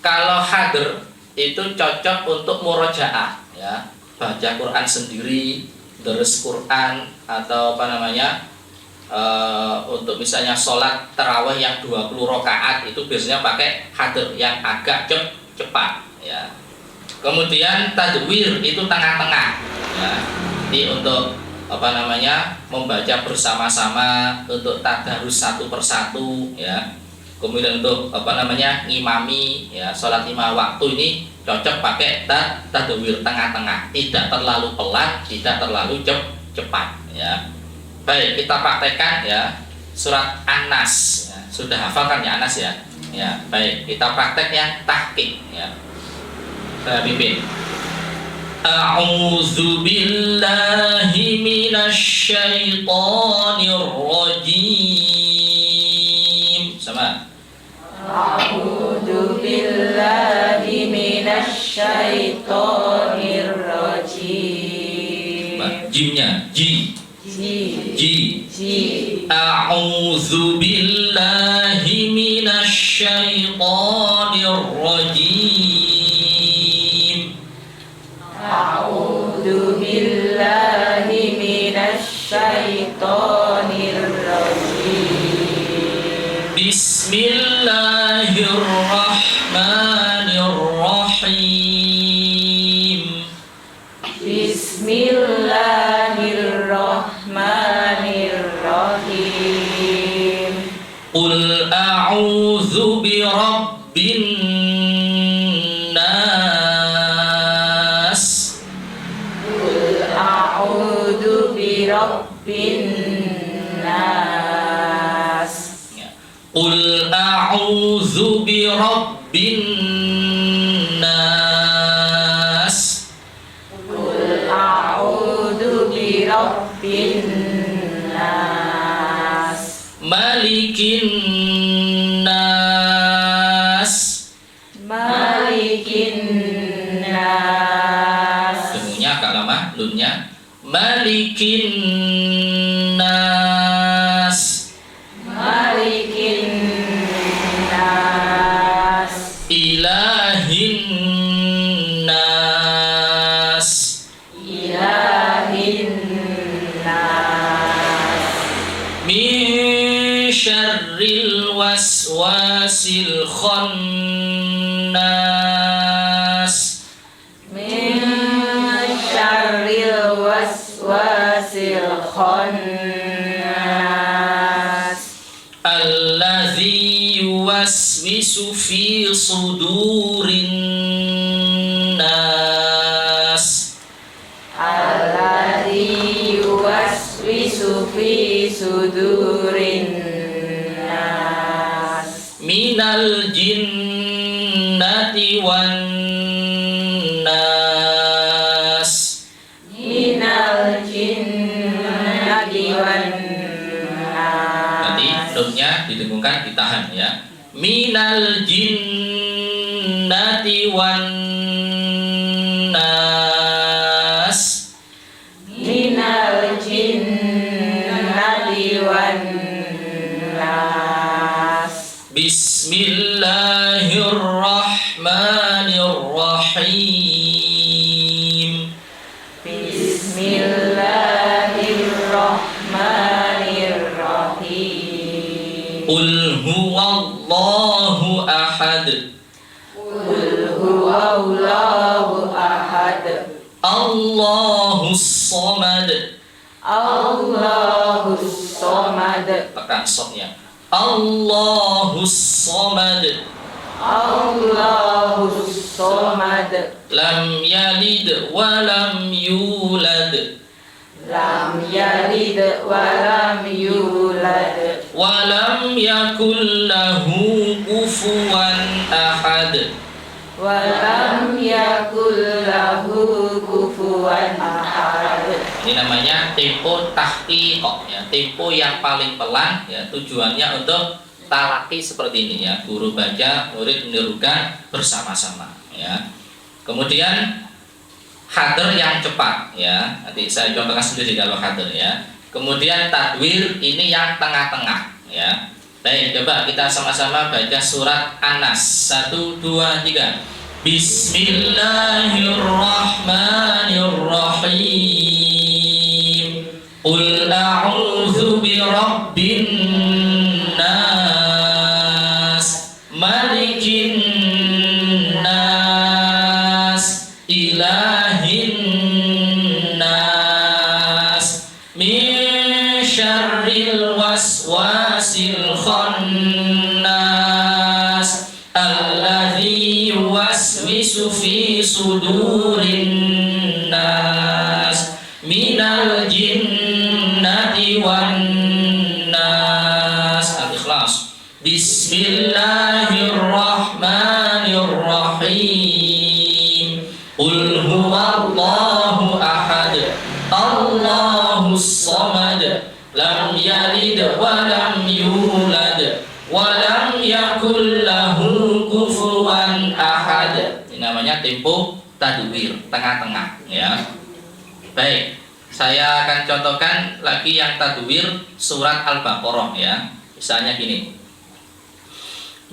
kalau hadr itu cocok untuk murojaah ya, baca Quran sendiri, deres Quran atau untuk misalnya sholat tarawih yang 20 rakaat itu biasanya pakai hadr yang agak cepat ya. Kemudian tadwir itu tengah-tengah ya. Jadi untuk membaca bersama-sama, untuk tadarus satu persatu ya. Kemudian untuk ngimami ya, sholat 5 waktu ini cocok pakai tadwir tengah-tengah, tidak terlalu pelan, tidak terlalu cepat ya. Baik, kita praktekkan ya surat An-Nas ya. Sudah hafal kan ya An-Nas ya? Ya, baik, kita praktek yang tahqiq ya. Saya pimpin. A'udzu billahi minasy syaithanir rajim. Sama. A'udzu billahi minasy syaithanir rajim. Jimnya ji. A'udzu billahi minasy syaithanir rajim. A'udzu billahi minasy syaithanir rajim. Bismillahirrahmanirrahim. Bismillahirrahmanirrahim. Qul a'udzu birabbin nas. Qul a'udzu birabbin nas. Qul a'udzu birabbin nas. Qul a'udzu birabbin nas. Malikin nas. Malikin nas. Dengunya agak lama, lunnya. Malikin nas. Malikin nas. Ilahin nas. Ilahin nas. Min syarril waswasil khannas. Min syarril waswasil khannas. Allazi yuwaswisu fi sudurin nas. Alladzi yuwaswisu fi sudurin nas. Minal jinn wan nas. Minal jinnati wan nas. Nanti nunnya didengungkan, ditahan ya. Minal jinnati wan nas. Minal jinnati wan nas. Bismillahirrahmanirrahim. Bismillahirrahmanirrahim. Qul huwallahu ahad. Qul huwallahu ahad. Allahus samad. Allahus samad. Tekan soknya. Allahus samad. Allahus samad. Lam yalid wa lam yulad. Lam yalid wa lam yulad. Wa lam yakul lahu kufuwan ahad. Wa lam yakul lahu kufuwan ahad. Ini namanya tempo tahqiq ya, tempo yang paling pelan ya, tujuannya untuk talaki seperti ini ya, guru baca, murid menirukan bersama-sama ya. Kemudian hadr yang cepat ya, nanti saya contohkan sendiri kalau hadr ya. Kemudian tadwir ini yang tengah-tengah ya. Baik, coba kita sama-sama baca surat An-Nas. 1, 2, 3. Bismillahirrahmanirrahim. Qul a'udzu birabbin nas, malikin nas, ilahin nas, min syarril waswasil khannas, alladzi yuwaswisu fi sudurin nas, minal jinnati wan nas. Al-Ikhlas. Bismillahirrahmanirrahim. Qul huwallahu ahad. Allahus samad. Lam yalid wa lam yulad wa lam yakul lahu kufuwan ahad. Ini namanya tempo tadwir, tengah-tengah ya. Baik, saya akan contohkan lagi yang tadwir surat Al-Baqarah ya. Misalnya gini.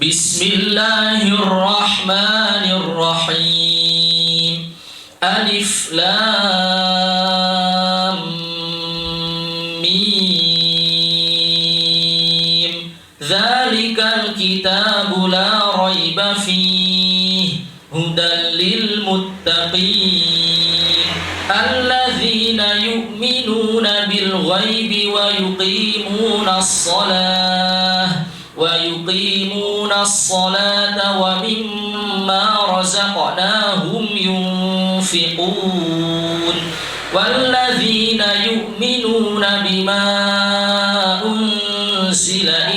Bismillahirrahmanirrahim. Alif lam mim. Dzalikal kitabu la raiba fihi hudan lil muttaqin. Alladzina yu'minuna bil ghaibi wa yuqimuna as-salah wa mimma razaqnahum yunfiqun. Walladzina yu'minuna bima unzila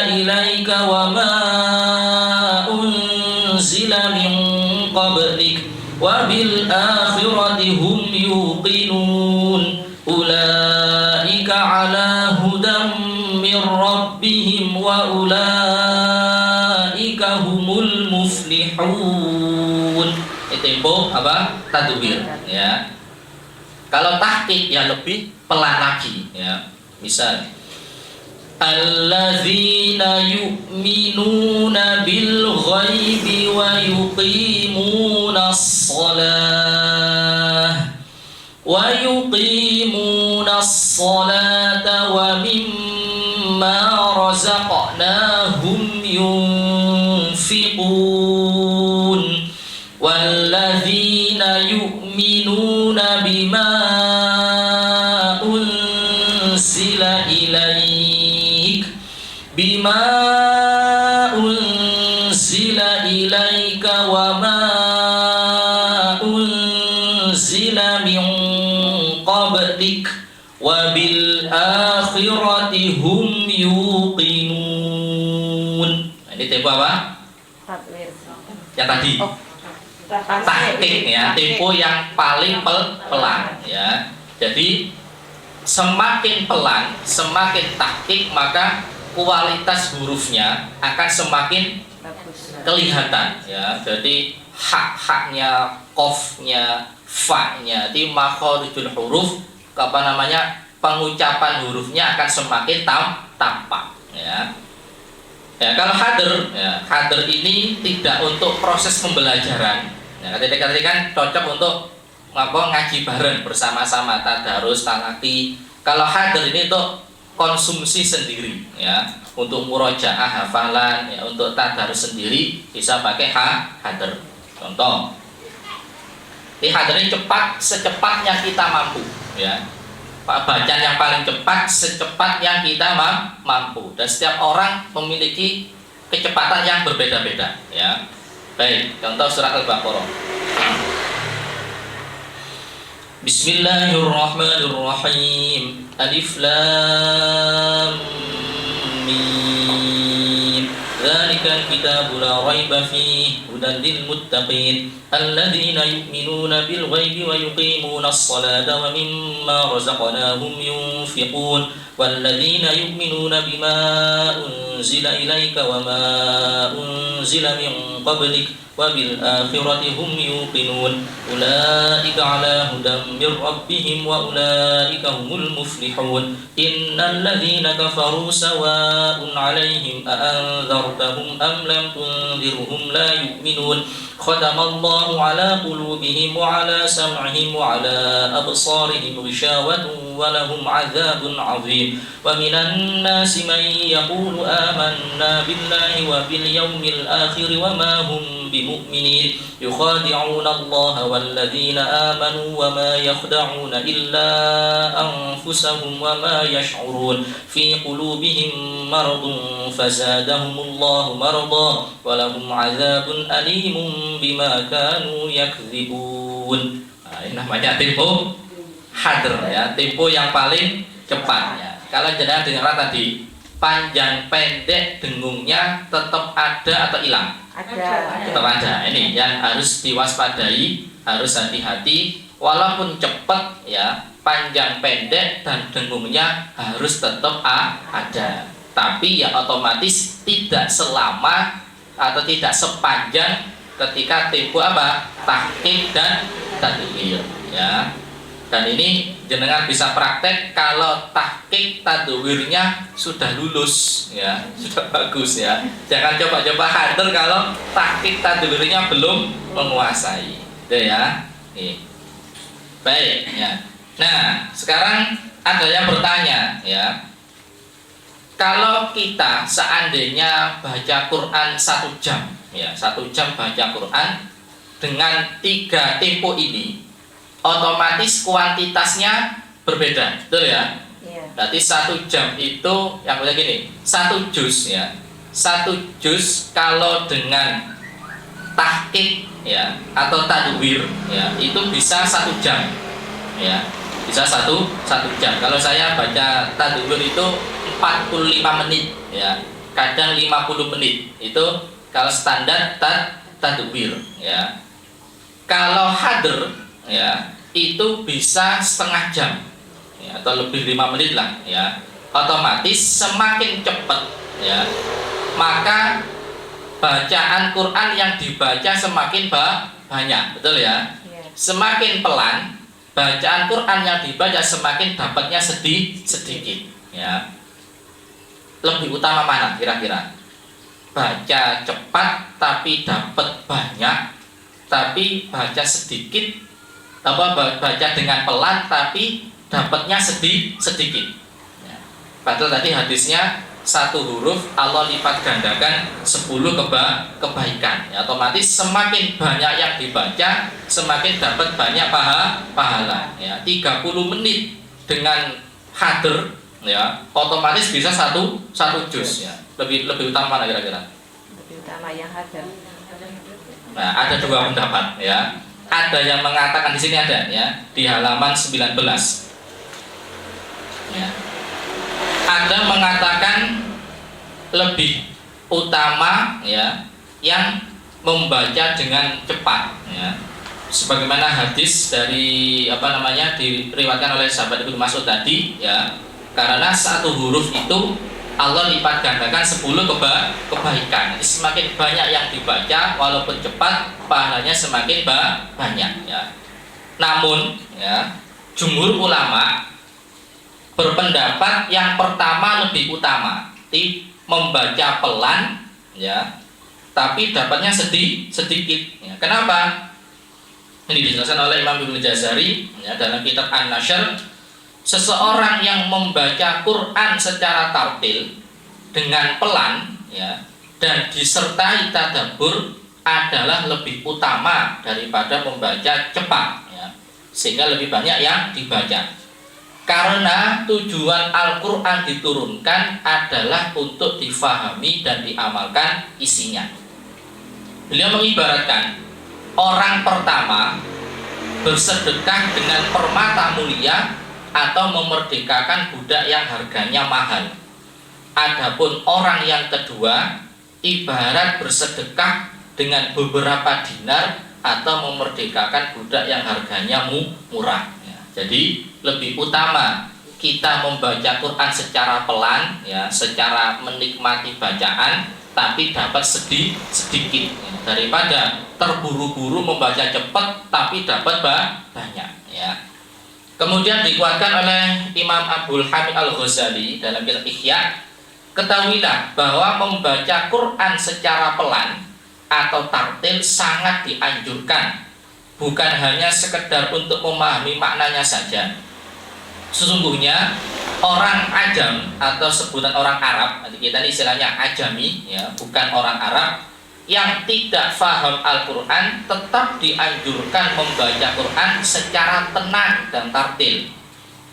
ilaika wa ma unzila min qablik wa bil akhirati hum yuqinun. Ulaika ala hudam min rabbihim wa ulaika humul muflihun. Tempo apa? Tadwir ya. Kalau tahqiq ya lebih pelan lagi ya. Misal alladzina yu'minuna bil ghaibi wa yuqimuna as-salata wa mimma razaqnahum yunfiqun. Walladzina yu'minuna bima unzila ilaika wa ma unzila min qablik wa bil akhirati hum yuqinun. Ini tempo apa? Tatwir. Yang tadi. Oh, Tahqiq ya, tempo yang paling pelan ya. Jadi semakin pelan, semakin tahqiq, maka kualitas hurufnya akan semakin bagus. kelihatan ya. Jadi hak-haknya, qafnya, fa-nya, di makharijul huruf, pengucapan hurufnya akan semakin tampak ya. Ya, kalau hadir ini tidak untuk proses pembelajaran. Ya, ketika kan cocok untuk ngaji bareng bersama-sama, tadarus, talaki. Kalau hadir ini untuk konsumsi sendiri ya, untuk murojaah hafalan ya, untuk tadarus sendiri bisa pakai hadir. Contoh, di hadir ini cepat secepatnya kita mampu ya. Bacaan yang paling cepat secepat yang kita mampu, dan setiap orang memiliki kecepatan yang berbeda-beda ya. Baik, contoh surat Al-Baqarah. Bismillahirrahmanirrahim. Alif Lam Mim. Dzalikal kitabu la raiba fihi hudan lil muttaqin alladzina yu'minuna bil ghaibi wa yuqimuna as-salata wa mimma razaqnahum yunfiqun walladzina yu'minuna bima unzila ilayka wa ma unzila min qablik wa bil akhirati hum yuqinun ulaika ala hudan mir rabbihim wa ulaika humul muflihun innal ladzina kafaru sawa'un 'alaihim a anzartahum am lam tunzirhum la yu'minun khatamallahu 'ala qulubihim wa 'ala sam'ihim wa 'ala absarihim ghishawatun wa lahum 'adzabun 'adzim wa minan nasi man yaqulu amanna billahi wa bil yawmil akhir wa ma hum بمؤمنين يخادعون الله والذين آمنوا وما يخدعون إلا أنفسهم وما يشعرون في قلوبهم مرض فزادهم الله مرضا ولهم عذاب أليم بما كانوا يكذبون. Nah, ini namanya tempo hadir ya, tempo yang paling cepat ya. Kalau jenengan dengar tadi panjang pendek dengungnya tetap ada atau hilang? Tetap ada. Ini yang harus diwaspadai, harus hati-hati. Walaupun cepat ya, panjang pendek dan dengungnya harus tetap ada. Tapi ya otomatis tidak selama atau tidak sepanjang ketika tempo apa? Tahqiq dan tadwir ya. Dan ini jenengan bisa praktek kalau tahqiq tadwirnya sudah lulus ya, sudah bagus ya. Jangan coba-coba hadir kalau tahqiq tadwirnya belum menguasai. Itu ya. Nih. Baik ya. Nah, sekarang ada yang bertanya ya. Kalau kita seandainya baca Quran 1 jam ya, 1 jam baca Quran dengan 3 tempo ini, otomatis kuantitasnya berbeda, betul ya? Iya. Berarti 1 jam itu yang kayak gini, 1 juz ya, 1 juz kalau dengan tahqiq ya atau tadwir ya itu bisa 1 jam ya, bisa satu jam. Kalau saya baca tadwir itu 45 menit ya, kadang 50 menit itu kalau standar tadwir ya. Kalau hadir ya itu bisa setengah jam ya, atau lebih 5 menit lah ya. Otomatis semakin cepat ya, maka bacaan Quran yang dibaca semakin banyak, betul ya. Semakin pelan bacaan Quran yang dibaca semakin dapatnya sedikit ya. Lebih utama mana kira-kira? Baca cepat tapi dapat banyak, tapi baca sedikit, baca dengan pelan tapi dapatnya sedikit ya. Padahal tadi hadisnya 1 huruf Allah lipat gandakan 10 kebaikan ya. Otomatis semakin banyak yang dibaca semakin dapat banyak pahala ya. 30 menit dengan hadir ya, otomatis bisa satu juz ya. Lebih utama mana kira-kira? Lebih utama yang hadir. Nah, ada 2 pendapat ya. Ada yang mengatakan di sini ada ya, di halaman 19. Ya. Ada mengatakan lebih utama ya yang membaca dengan cepat ya. Sebagaimana hadis dari diriwayatkan oleh sahabat Ibnu Mas'ud tadi ya, karena satu huruf itu Allah lipat gandakan 10 kebaikan. Jadi semakin banyak yang dibaca walaupun cepat, pahalanya semakin banyak ya. Namun ya, jumhur ulama berpendapat yang pertama lebih utama, membaca pelan ya, tapi dapatnya sedikit ya. Kenapa? Ini dijelaskan oleh Imam Ibnu Jazari ya, dalam kitab An-Nashr. Seseorang yang membaca Quran secara tartil dengan pelan ya, dan disertai tadabbur adalah lebih utama daripada membaca cepat ya, sehingga lebih banyak yang dibaca. Karena tujuan Al-Quran diturunkan adalah untuk difahami dan diamalkan isinya. Beliau mengibaratkan orang pertama bersedekah dengan permata mulia atau memerdekakan budak yang harganya mahal. Adapun orang yang kedua ibarat bersedekah dengan beberapa dinar atau memerdekakan budak yang harganya murah ya. Jadi lebih utama kita membaca Quran secara pelan ya, secara menikmati bacaan, tapi dapat sedikit ya, daripada terburu-buru membaca cepat tapi dapat banyak ya. Kemudian dikuatkan oleh Imam Abdul Hamid Al-Ghazali dalam kitab Ihya, ketahuilah bahwa membaca Quran secara pelan atau tartil sangat dianjurkan, bukan hanya sekedar untuk memahami maknanya saja. Sesungguhnya orang Ajam atau sebutan orang Arab, kita ini istilahnya Ajami ya, bukan orang Arab, yang tidak faham Al-Quran tetap dianjurkan membaca Quran secara tenang dan tartil,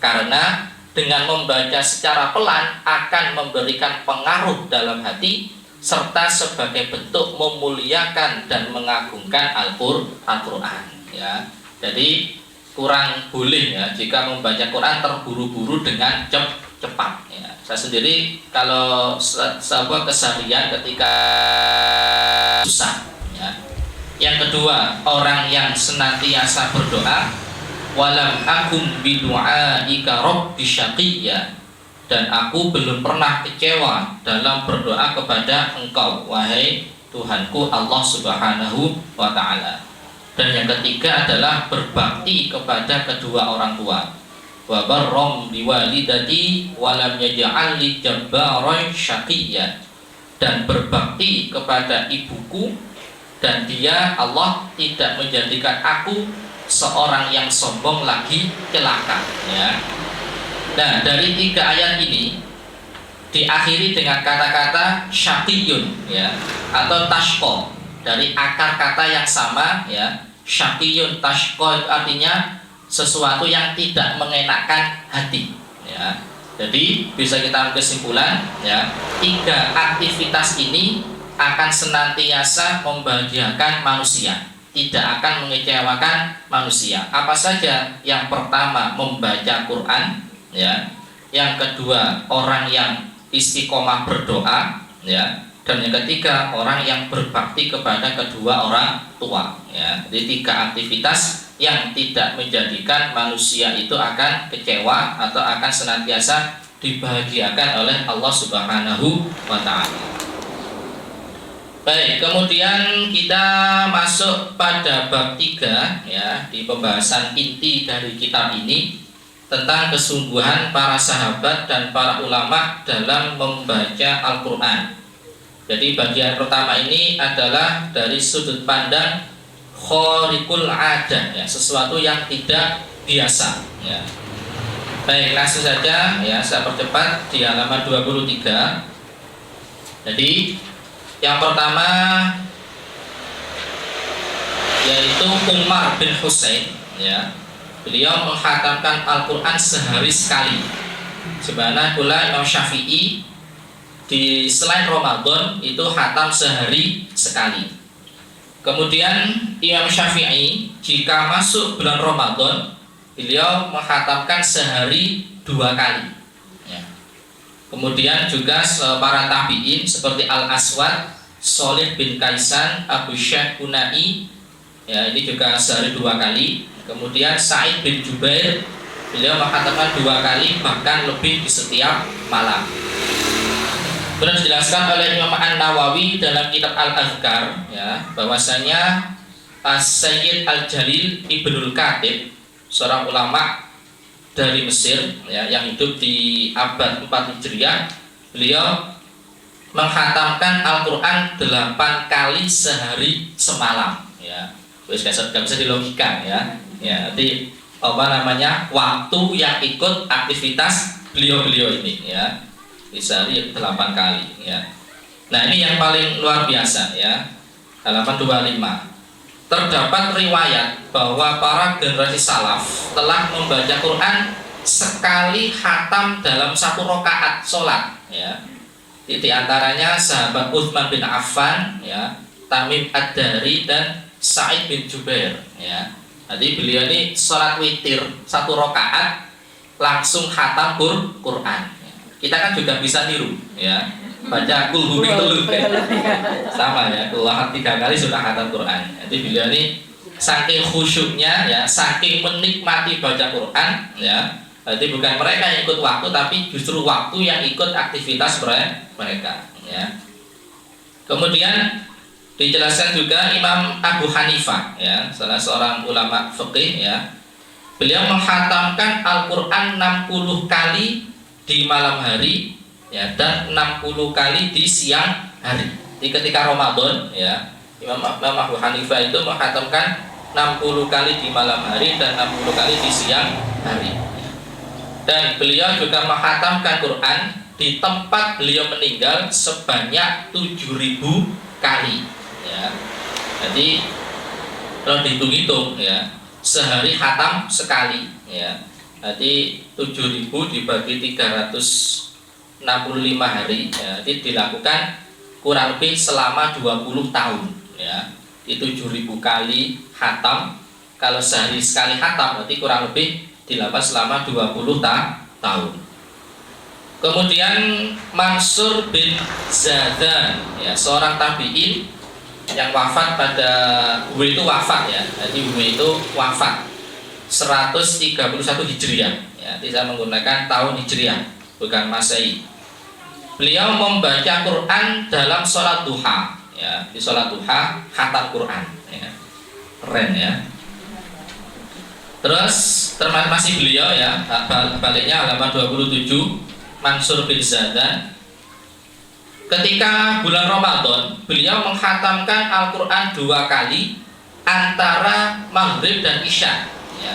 karena dengan membaca secara pelan akan memberikan pengaruh dalam hati serta sebagai bentuk memuliakan dan mengagungkan Al-Quran ya. Jadi kurang boleh ya jika membaca Quran terburu-buru dengan cepat ya. Saya sendiri kalau sebuah keseharian ketika susah ya. Yang kedua, orang yang senantiasa berdoa, walam akum bidu'aika rabbi syaqiyya, dan aku belum pernah kecewa dalam berdoa kepada engkau wahai Tuhanku Allah Subhanahu wa ta'ala. Dan yang ketiga adalah berbakti kepada kedua orang tua, wa barram biwalidati walam yaj'alni jabbaran syaqiyya, dan berbakti kepada ibuku dan dia Allah tidak menjadikan aku seorang yang sombong lagi celaka ya. Nah, dari 3 ayat ini diakhiri dengan kata-kata syaqiyun ya, atau tashqa, dari akar kata yang sama ya. Syaqiyun, tashqa artinya sesuatu yang tidak mengenakkan hati ya. Jadi bisa kita ambil kesimpulan ya, 3 aktivitas ini akan senantiasa membahagiakan manusia, tidak akan mengecewakan manusia. Apa saja? Yang pertama membaca Quran ya, yang kedua orang yang istiqomah berdoa ya, dan yang ketiga orang yang berbakti kepada kedua orang tua ya. Jadi 3 aktivitas yang tidak menjadikan manusia itu akan kecewa atau akan senantiasa dibahagiakan oleh Allah Subhanahu wa ta'ala. Baik, kemudian kita masuk pada bab 3 ya, di pembahasan inti dari kitab ini tentang kesungguhan para sahabat dan para ulama dalam membaca Al-Quran. Jadi bagian pertama ini adalah dari sudut pandang khariqul adah ya, sesuatu yang tidak biasa ya. Baik, langsung saja ya, saya percepat di halaman 23. Jadi yang pertama yaitu Umar bin Husain ya, beliau menghatamkan Al-Quran sehari sekali. Sebenarnya pula Imam Syafi'i di selain Ramadan itu khatam sehari sekali. Kemudian Imam Syafi'i jika masuk bulan Ramadan beliau menghatamkan sehari 2 kali ya. Kemudian juga para tabi'in seperti Al-Aswad, Sholih bin Kaisan, Abu Syekh Kunai, ya ini juga sehari 2 kali. Kemudian Sa'id bin Jubair, beliau mengatakan 2 kali bahkan lebih di setiap malam. Kemudian dijelaskan oleh Imam An-Nawawi dalam kitab Al-Azkar, ya, bahwasanya As-Sayyid Al-Jalil Ibnul Khatib, seorang ulama dari Mesir, ya, yang hidup di abad 4 Hijriah, beliau menghatamkan Al-Quran 8 kali sehari semalam, ya. Wis gak bisa dilogika, ya. Ya, jadi apa namanya, waktu yang ikut aktivitas beliau-beliau ini, ya, di sehari 8 kali, ya. Nah, ini yang paling luar biasa, ya. Halaman 25. Terdapat riwayat bahwa para generasi salaf telah membaca Quran sekali khatam dalam 1 rakaat sholat, ya. Di antaranya sahabat Utsman bin Affan, ya, Tamim Ad-Dari dan Sa'id bin Jubair, ya. Jadi beliau ini sholat witir 1 rakaat langsung khatam Quran. Kita kan juga bisa niru, ya. Baca kul hubi telur, sama ya, keluar 3 kali sudah khatam Quran. Jadi beliau ini saking khusyuknya, ya, saking menikmati baca Quran, ya. Jadi bukan mereka yang ikut waktu, tapi justru waktu yang ikut aktivitas mereka, ya. Kemudian dijelaskan juga Imam Abu Hanifah, ya, salah seorang ulama fikih, ya. Beliau menghatamkan Al-Quran 60 kali di malam hari, ya, dan 60 kali di siang hari. Di ketika Ramadan, ya, Imam Abu Hanifah itu menghatamkan 60 kali di malam hari dan 60 kali di siang hari. Dan beliau juga menghatamkan Quran di tempat beliau meninggal sebanyak 7.000 kali, ya. Jadi kalau dihitung-hitung, ya, sehari khatam sekali, ya. Jadi 7.000 dibagi 365 hari, ya, jadi dilakukan kurang lebih selama 20 tahun, ya. Di 7.000 kali khatam, kalau sehari sekali khatam berarti kurang lebih dilakukan selama 20 tahun. Kemudian Mansur bin Zadan, ya, seorang tabi'in yang wafat pada itu wafat, ya. Jadi itu wafat 131 Hijriah, ya. Tidak menggunakan tahun Hijriah, bukan Masehi. Beliau membaca Quran dalam sholat duha, ya. Di sholat duha khatam Quran, ya. Keren, ya. Terus masih beliau, ya, baliknya halaman 27, Mansur bin Zadan, ketika bulan Ramadan beliau menghatamkan Al-Quran 2 kali antara Maghrib dan Isya, ya.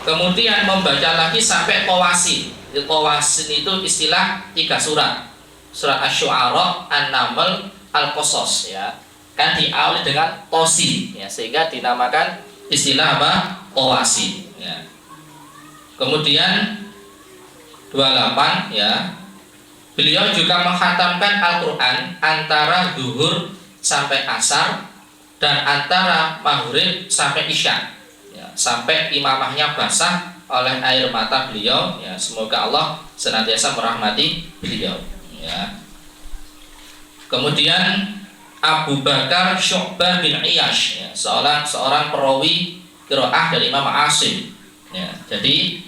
Kemudian membaca lagi sampai Tawasin. Tawasin itu istilah 3 surat, surat Asy-Syu'ara, An-Naml, Al-Qasas, ya. Kan diawali dengan tosi, ya, sehingga dinamakan istilah apa? Tawasin, ya. Kemudian 28, ya, beliau juga menghatamkan Al-Quran antara zuhur sampai asar dan antara maghrib sampai isya, ya, sampai imamahnya basah oleh air mata beliau, ya. Semoga Allah senantiasa merahmati beliau, ya. Kemudian Abu Bakar Syu'bah bin Iyash, ya, seorang perawi qiraah dari Imam Asim, ya. Jadi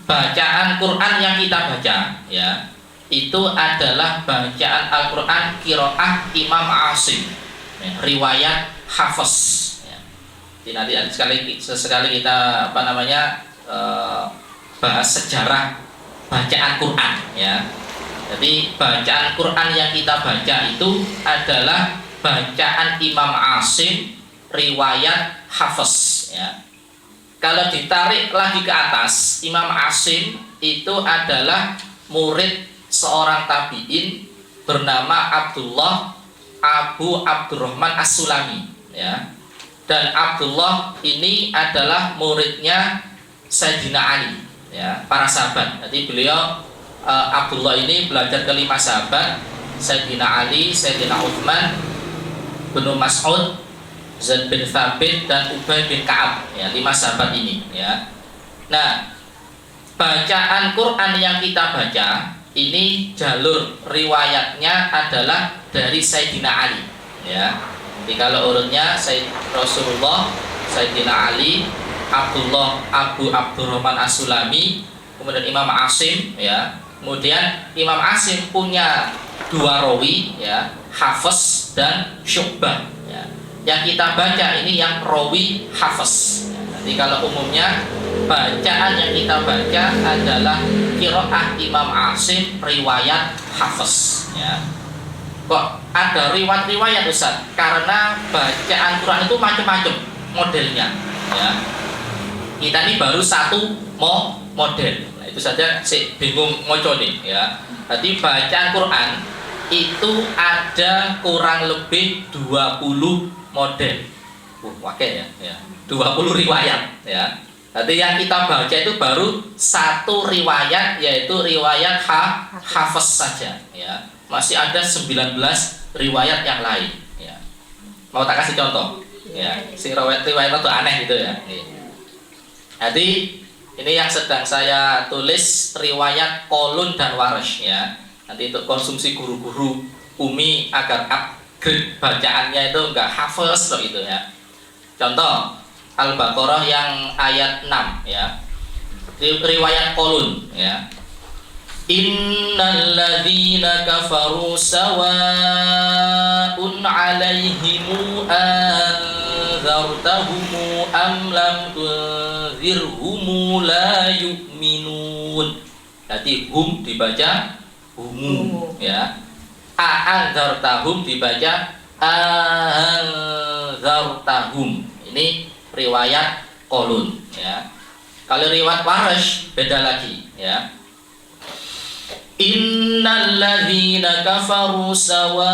bacaan Quran yang kita baca, ya, itu adalah bacaan Al-Quran qiraah Imam Asim, ya, riwayat Hafiz, ya. Jadi nanti sekali kita bahas sejarah bacaan Quran, ya. Jadi bacaan Quran yang kita baca itu adalah bacaan Imam Asim riwayat Hafiz, ya. Kalau ditarik lagi ke atas, Imam Asim itu adalah murid seorang tabi'in bernama Abdullah Abu Abdurrahman As-Sulami, ya. Dan Abdullah ini adalah muridnya Sayyidina Ali, ya, para sahabat. Jadi beliau Abdullah ini belajar ke 5 sahabat, Sayyidina Ali, Sayyidina Uthman, Ibnu Mas'ud, Zaid bin Thabit, dan Ubay bin Ka'ab, ya, 5 sahabat ini, ya. Nah, bacaan Quran yang kita baca ini jalur riwayatnya adalah dari Sayyidina Ali, ya. Jadi kalau urutnya Rasulullah, Sayyidina Ali, Abdullah Abu Abdurrahman As-Sulami, kemudian Imam Asim, ya. Kemudian Imam Asim punya dua rawi, ya, Hafiz dan Syu'bah, ya. Yang kita baca ini yang rawi Hafiz. Ya. Jadi kalau umumnya bacaan yang kita baca adalah qiraah Imam Asim riwayat Hafiz, ya. Kok ada riwayat Ustaz? Karena bacaan Quran itu macam-macam modelnya, ya. Kita ini baru satu model. Nah, itu saja saya bingung ngoco nih, ya. Jadi bacaan Quran itu ada kurang lebih 20 model. Wakil ya. 20 riwayat, ya. Jadi yang kita baca itu baru satu riwayat, yaitu riwayat Hafiz saja, ya. Masih ada 19 riwayat yang lain, ya. Mau tak kasih contoh, ya. Si riwayat itu aneh gitu, ya. Jadi ini yang sedang saya tulis riwayat Qalun dan Warsh, ya. Nanti untuk konsumsi guru-guru Umi agar upgrade bacaannya itu enggak hafaz loh itu, ya. Contoh Al-Baqarah yang ayat 6, ya. Riwayat Qalun, ya. Innal ladzina kafaru sawa'un 'alaihimu anzartahumu am lam tunzirhum la yu'minun. Jadi hum dibaca humu, ya. Anzartahum dibaca anzartahum. Ini riwayat Qalun, ya. Kalau riwayat Warsh beda lagi, ya. Innal ladzina kafaru sawa'un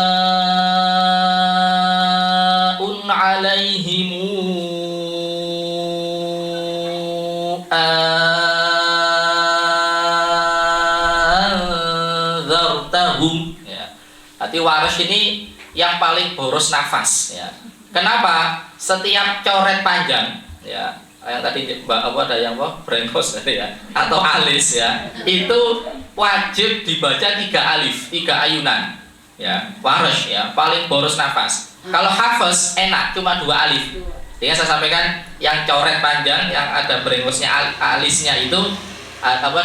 'alaihim anzartahum, ya. Hati Warsh ini yang paling boros nafas, ya. Kenapa? Setiap coret panjang, ya, yang tadi ada yang brengkos tadi, ya, atau alis, ya, itu wajib dibaca 3 alif, 3 ayunan, ya. Warsh, ya, paling boros nafas. Kalau Hafiz enak, cuma 2 alif. Dengan saya sampaikan yang coret panjang, yang ada brengkosnya alisnya itu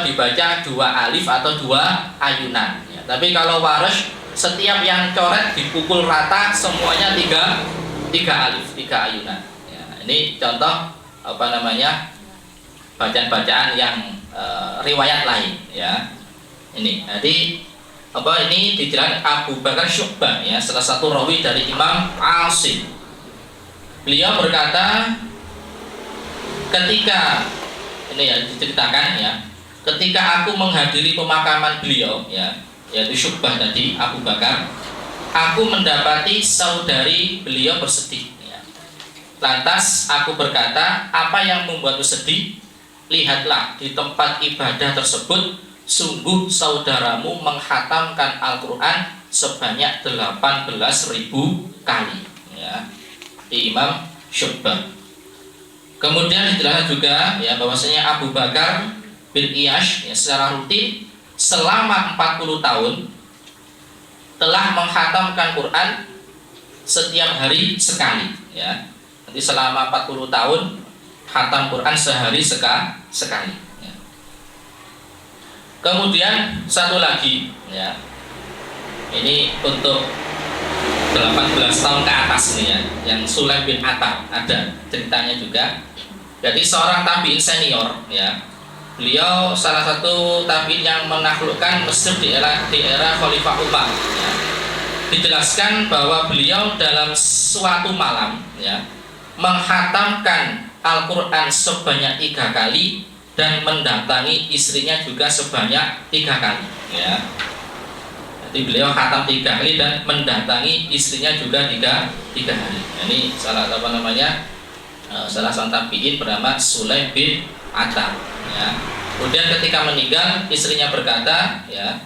dibaca 2 alif atau 2 ayunan, ya. Tapi kalau Warsh setiap yang coret dipukul rata semuanya 3 alif, 3 ayunan. Ya, ini contoh bacaan-bacaan yang riwayat lain, ya. Ini, jadi ini dijelaskan Abu Bakar Syu'bah, ya, salah satu rawi dari Imam Asim. Beliau berkata, ketika ini ya diceritakan, ya, ketika aku menghadiri pemakaman beliau, ya, yaitu Syu'bah tadi, Abu Bakar, aku mendapati saudari beliau bersedih, ya. Lantas aku berkata, apa yang membuatmu sedih? Lihatlah di tempat ibadah tersebut, sungguh saudaramu menghatamkan Al-Quran sebanyak 18.000 kali, ya. Di Imam Syu'bah. Kemudian dijelaskan juga, ya, bahwasanya Abu Bakar bin Iyash, ya, secara rutin selama 40 tahun telah menghatamkan Quran setiap hari sekali, ya. Nanti selama 40 tahun khatam Quran sehari sekali, ya. Kemudian satu lagi, ya. Ini untuk 18 tahun ke atas nih, ya, yang Sulaim bin Attab, ada ceritanya juga. Jadi seorang tabi'in senior, ya. Beliau salah satu tabi'in yang menaklukkan Mesir di era Khalifah Umar, ya. Dijelaskan bahwa beliau dalam suatu malam, ya, menghatamkan Al-Quran sebanyak 3 kali dan mendatangi istrinya juga sebanyak 3 kali, ya. Jadi beliau khatam 3 kali dan mendatangi istrinya juga 3 hari. Ini salah salah seorang tabi'in bernama Sulaim bin Attab, ya. Kemudian ketika meninggal, istrinya berkata, ya,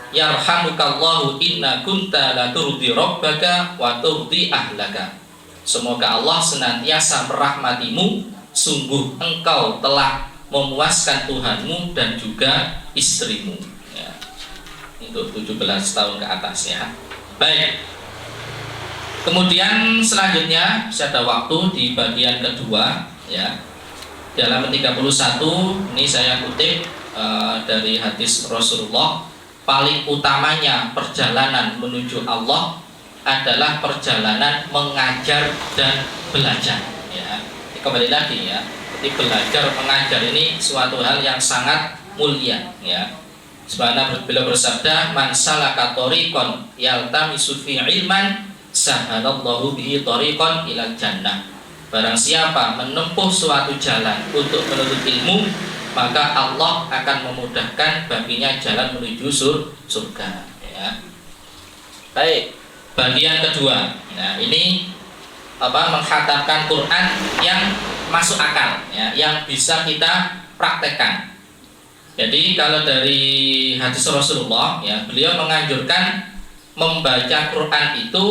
yarhamukallahu inna kunta la turdi rabbaka wa turdi ahlaka. Semoga Allah senantiasa merahmatimu, sungguh engkau telah memuaskan Tuhanmu dan juga istrimu, ya. untuk 17 tahun ke atas ya. Baik. Kemudian selanjutnya masih ada waktu di bagian kedua ya. Di halaman 31 ini saya kutip dari hadis Rasulullah, paling utamanya perjalanan menuju Allah adalah perjalanan mengajar dan belajar ya. Kembali lagi ya, jadi belajar mengajar ini suatu hal yang sangat mulia ya. Sebagaimana beliau bersabda, man salaka thoriqan yaltamisu fi ilman sahalallahu bihi thoriqan ilal jannah. Barang siapa menempuh suatu jalan untuk menuntut ilmu, maka Allah akan memudahkan baginya jalan menuju surga ya. Baik, bagian kedua. Nah, ini mengkhatamkan Quran yang masuk akal ya, yang bisa kita praktekkan. Jadi kalau dari hadis Rasulullah ya, beliau menganjurkan membaca Quran itu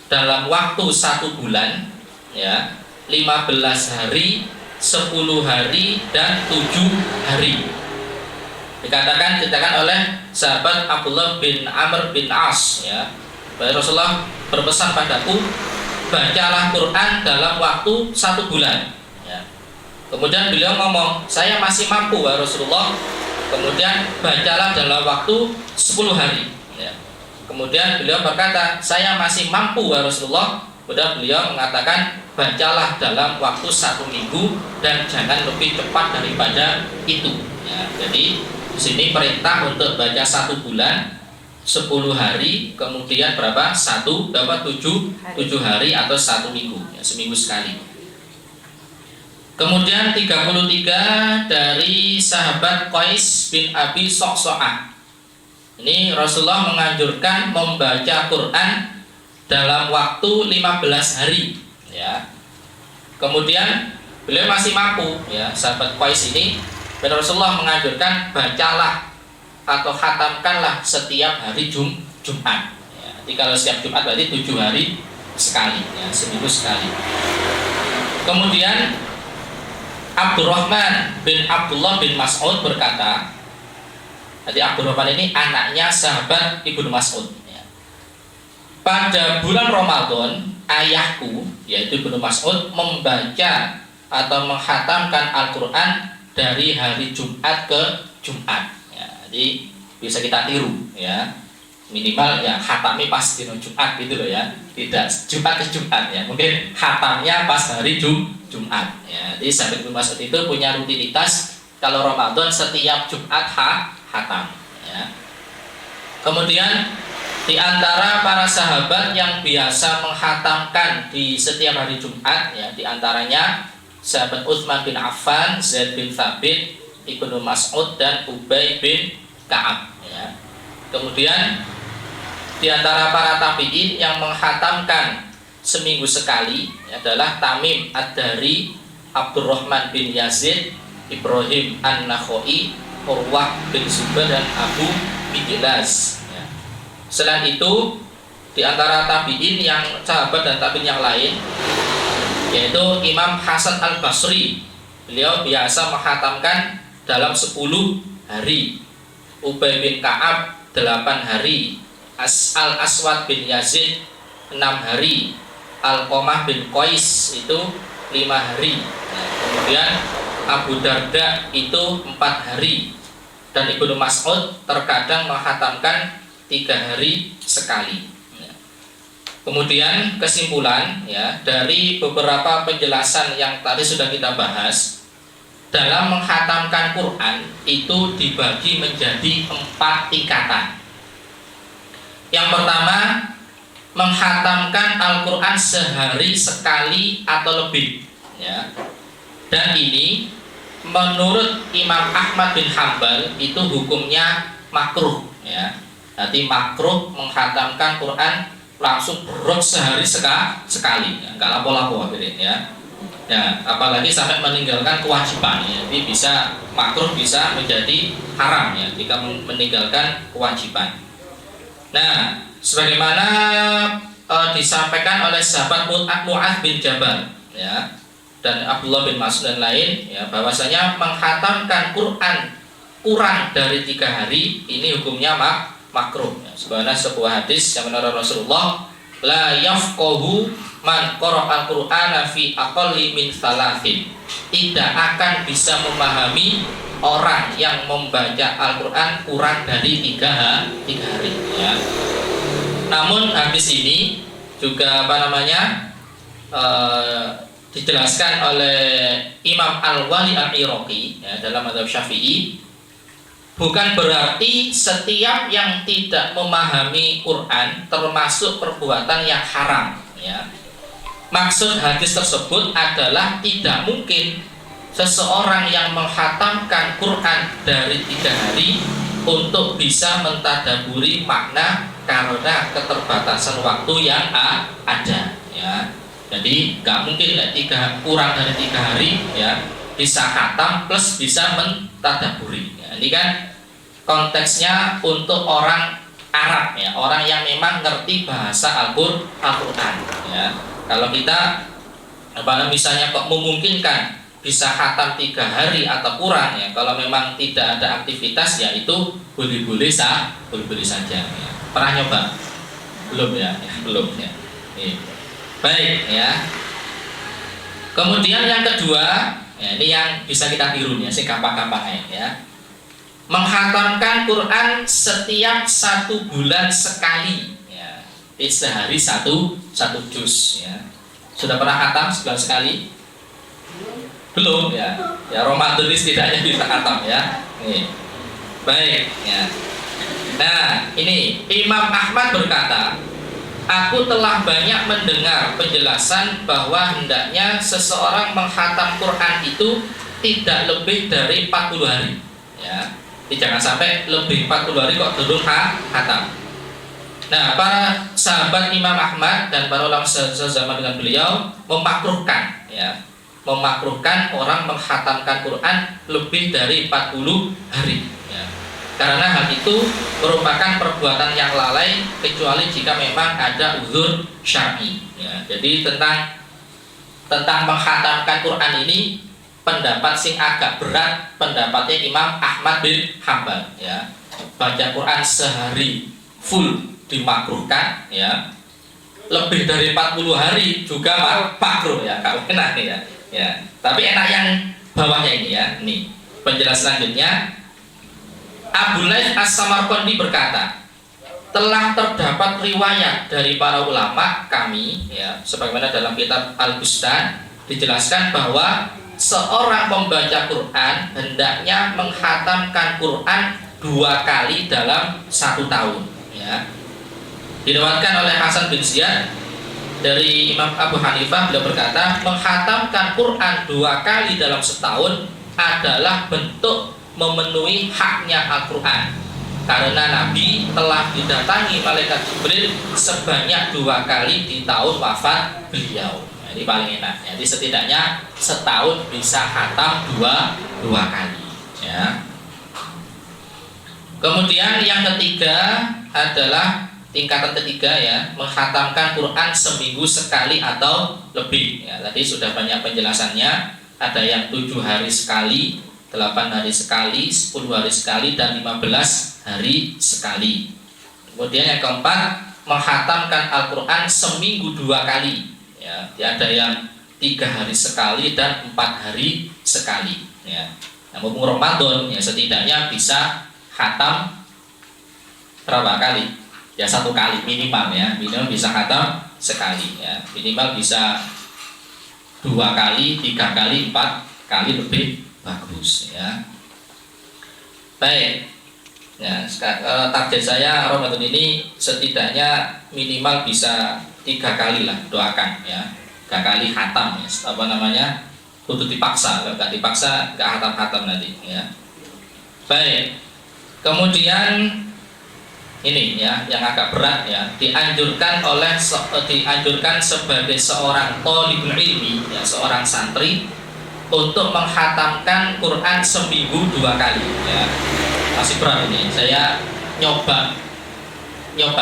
dalam waktu 1 bulan ya, 15 hari, 10 hari dan 7 hari. Dikatakan oleh sahabat Abdullah bin Amr bin As ya, bahwa Rasulullah berpesan padaku, bacalah Quran dalam waktu 1 bulan ya. Kemudian beliau ngomong, saya masih mampu ya Rasulullah. Kemudian bacalah dalam waktu 10 hari ya. Kemudian beliau berkata, saya masih mampu ya Rasulullah. Kemudian beliau mengatakan, bacalah dalam waktu 1 minggu dan jangan lebih cepat daripada itu ya. Jadi di sini perintah untuk baca 1 bulan, 10 hari, kemudian berapa? 7 hari atau 1 minggu ya, seminggu sekali. Kemudian 33 dari sahabat Qais bin Abi So'so'ah. Ini Rasulullah menganjurkan membaca Quran dalam waktu 15 hari ya. Kemudian beliau masih mampu ya, sahabat Qais ini, dan Rasulullah menganjurkan bacalah atau khatamkanlah setiap hari Jumat ya. Jadi kalau setiap Jumat berarti 7 hari sekali ya, seminggu sekali. Kemudian Abdurrahman bin Abdullah bin Mas'ud berkata, jadi Abdurrahman ini anaknya sahabat Ibnu Mas'ud ya. Pada bulan Ramadan ayahku yaitu Ibnu Mas'ud membaca atau menghatamkan Al-Quran dari hari Jumat ke Jumat ya. Jadi bisa kita tiru ya, minimal ya khatami pas di Jumat gitu loh ya, tidak Jumat ke Jumat ya, mungkin khatamnya pas hari Jumat ya. Jadi sahabat Ibnu Mas'ud itu punya rutinitas kalau Ramadan setiap Jumat khatam ya. Kemudian di antara para sahabat yang biasa menghatamkan di setiap hari Jumat ya, di antaranya sahabat Utsman bin Affan, Zaid bin Thabit, Ibnu Mas'ud dan Ubay bin Ka'ab ya. Kemudian di antara para tabi'in yang menghatamkan seminggu sekali adalah Tamim Ad-Dari, Abdurrahman bin Yazid, Ibrahim An-Nakhoi, Urwah bin Zubair dan Abu Mijlas ya. Selain itu di antara tabi'in yang sahabat dan tabi'in yang lain yaitu Imam Hasan Al-Basri, beliau biasa menghatamkan dalam 10 hari. Ubay bin Ka'ab 8 hari, Al-Aswad bin Yazid 6 hari, Al-Qamah bin Qais itu 5 hari. Nah, kemudian Abu Darda itu 4 hari, dan Ibnu Mas'ud terkadang menghatamkan 3 hari sekali. Kemudian kesimpulan ya dari beberapa penjelasan yang tadi sudah kita bahas, dalam menghatamkan Quran itu dibagi menjadi 4 tingkatan. Yang pertama, menghatamkan Al-Quran sehari sekali atau lebih ya. Dan ini menurut Imam Ahmad bin Hanbal itu hukumnya makruh ya. Jadi makruh menghatamkan Quran langsung berot sehari sekali ya, nggak lapo-lapo ya. Ya, apalagi sampai meninggalkan kewajiban ya. Jadi bisa makruh, bisa menjadi haram ya jika meninggalkan kewajiban. Nah, sebagaimana disampaikan oleh sahabat Mu'adz bin Jabal ya, dan Abdullah bin Mas'ud dan lain ya, bahwasanya menghatamkan Quran kurang dari 3 hari ini hukumnya makruh. Sebenarnya sebuah hadis yang menurut Rasulullah, la yafqahu man qara'al Qur'ana fi aqalli min thalathin. Tidak akan bisa memahami orang yang membaca Al-Qur'an kurang dari 3 hari ya. Namun hadis ini juga dijelaskan oleh Imam Al-Wali Al-Iraqi ya, dalam mazhab Syafi'i, bukan berarti setiap yang tidak memahami Quran termasuk perbuatan yang haram ya. Maksud hadis tersebut adalah tidak mungkin seseorang yang menghatamkan Quran dari 3 hari untuk bisa mentadaburi makna karena keterbatasan waktu yang ada ya. Jadi nggak mungkin kurang dari 3 hari ya bisa khatam plus bisa mentadaburi ya. Ini kan konteksnya untuk orang Arab ya, orang yang memang ngerti bahasa Al-Quran ya. Kalau kita misalnya kok memungkinkan bisa khatam 3 hari atau kurang ya, kalau memang tidak ada aktivitas ya itu boleh-boleh saja ya. Pernah nyoba? Belum ya, belum ya. Baik ya. Kemudian yang kedua ya, ini yang bisa kita tiru ya, gampang-gampang ya. Menghatamkan Quran setiap 1 bulan sekali ya. Di sehari satu juz ya. Sudah pernah khatam sebulan sekali? Belum ya. Ya Ramadan ini setidaknya bisa khatam ya. Nih. Baik ya. Nah, ini Imam Ahmad berkata, aku telah banyak mendengar penjelasan bahwa hendaknya seseorang menghatam Quran itu tidak lebih dari 40 hari ya. Jadi jangan sampai lebih 40 hari kok belum khatam. Nah, para sahabat Imam Ahmad dan para ulama zaman dengan beliau memakruhkan ya, memakruhkan orang menghatamkan Quran lebih dari 40 hari ya. Karena hal itu merupakan perbuatan yang lalai kecuali jika memang ada uzur syar'i ya. Jadi tentang menghatamkan Quran ini pendapat sing agak berat pendapatnya Imam Ahmad bin Hambal ya. Baca Quran sehari full dimakruhkan ya. Lebih dari 40 hari juga makruh ya, kalau enak ya. Ya. Tapi enak yang bawahnya ini ya. Nih, penjelasan selanjutnya. Abu Laits As-Samarqandi berkata, telah terdapat riwayat dari para ulama kami ya, sebagaimana dalam kitab Al-Bustan dijelaskan bahwa seorang pembaca Quran hendaknya menghatamkan Quran 2 kali dalam 1 tahun ya. Diriwayatkan oleh Hasan bin Ziyad dari Imam Abu Hanifah, beliau berkata, menghatamkan Quran 2 kali dalam setahun adalah bentuk memenuhi haknya Al-Quran, karena Nabi telah didatangi malaikat Jibril sebanyak 2 kali di tahun wafat beliau. Ini paling enak. Jadi setidaknya setahun bisa khatam 2 kali ya. Kemudian yang ketiga adalah tingkatan ketiga ya, menghatamkan Quran seminggu sekali atau lebih ya. Tadi sudah banyak penjelasannya, ada yang 7 hari sekali, 8 hari sekali, 10 hari sekali, dan 15 hari sekali. Kemudian yang keempat, menghatamkan Al-Quran seminggu 2 kali ya. Ada yang 3 hari sekali dan 4 hari sekali ya. Nah, mumpung Ramadan ya, setidaknya bisa khatam berapa kali? Ya 1 kali minimal ya, minimal bisa khatam sekali ya, minimal bisa 2 kali, 3 kali, 4 kali lebih bagus ya. Baik ya, target saya Ramadan ini setidaknya minimal bisa 3 kali lah, doakan ya, 3 kali khatam ya, kudu dipaksa, kalau nggak dipaksa nggak khatam nanti ya. Baik, kemudian ini ya yang agak berat ya, dianjurkan sebagai seorang thalibul ilmi ya, seorang santri untuk menghatamkan Quran seminggu 2 kali ya. Masih berat ini, saya nyoba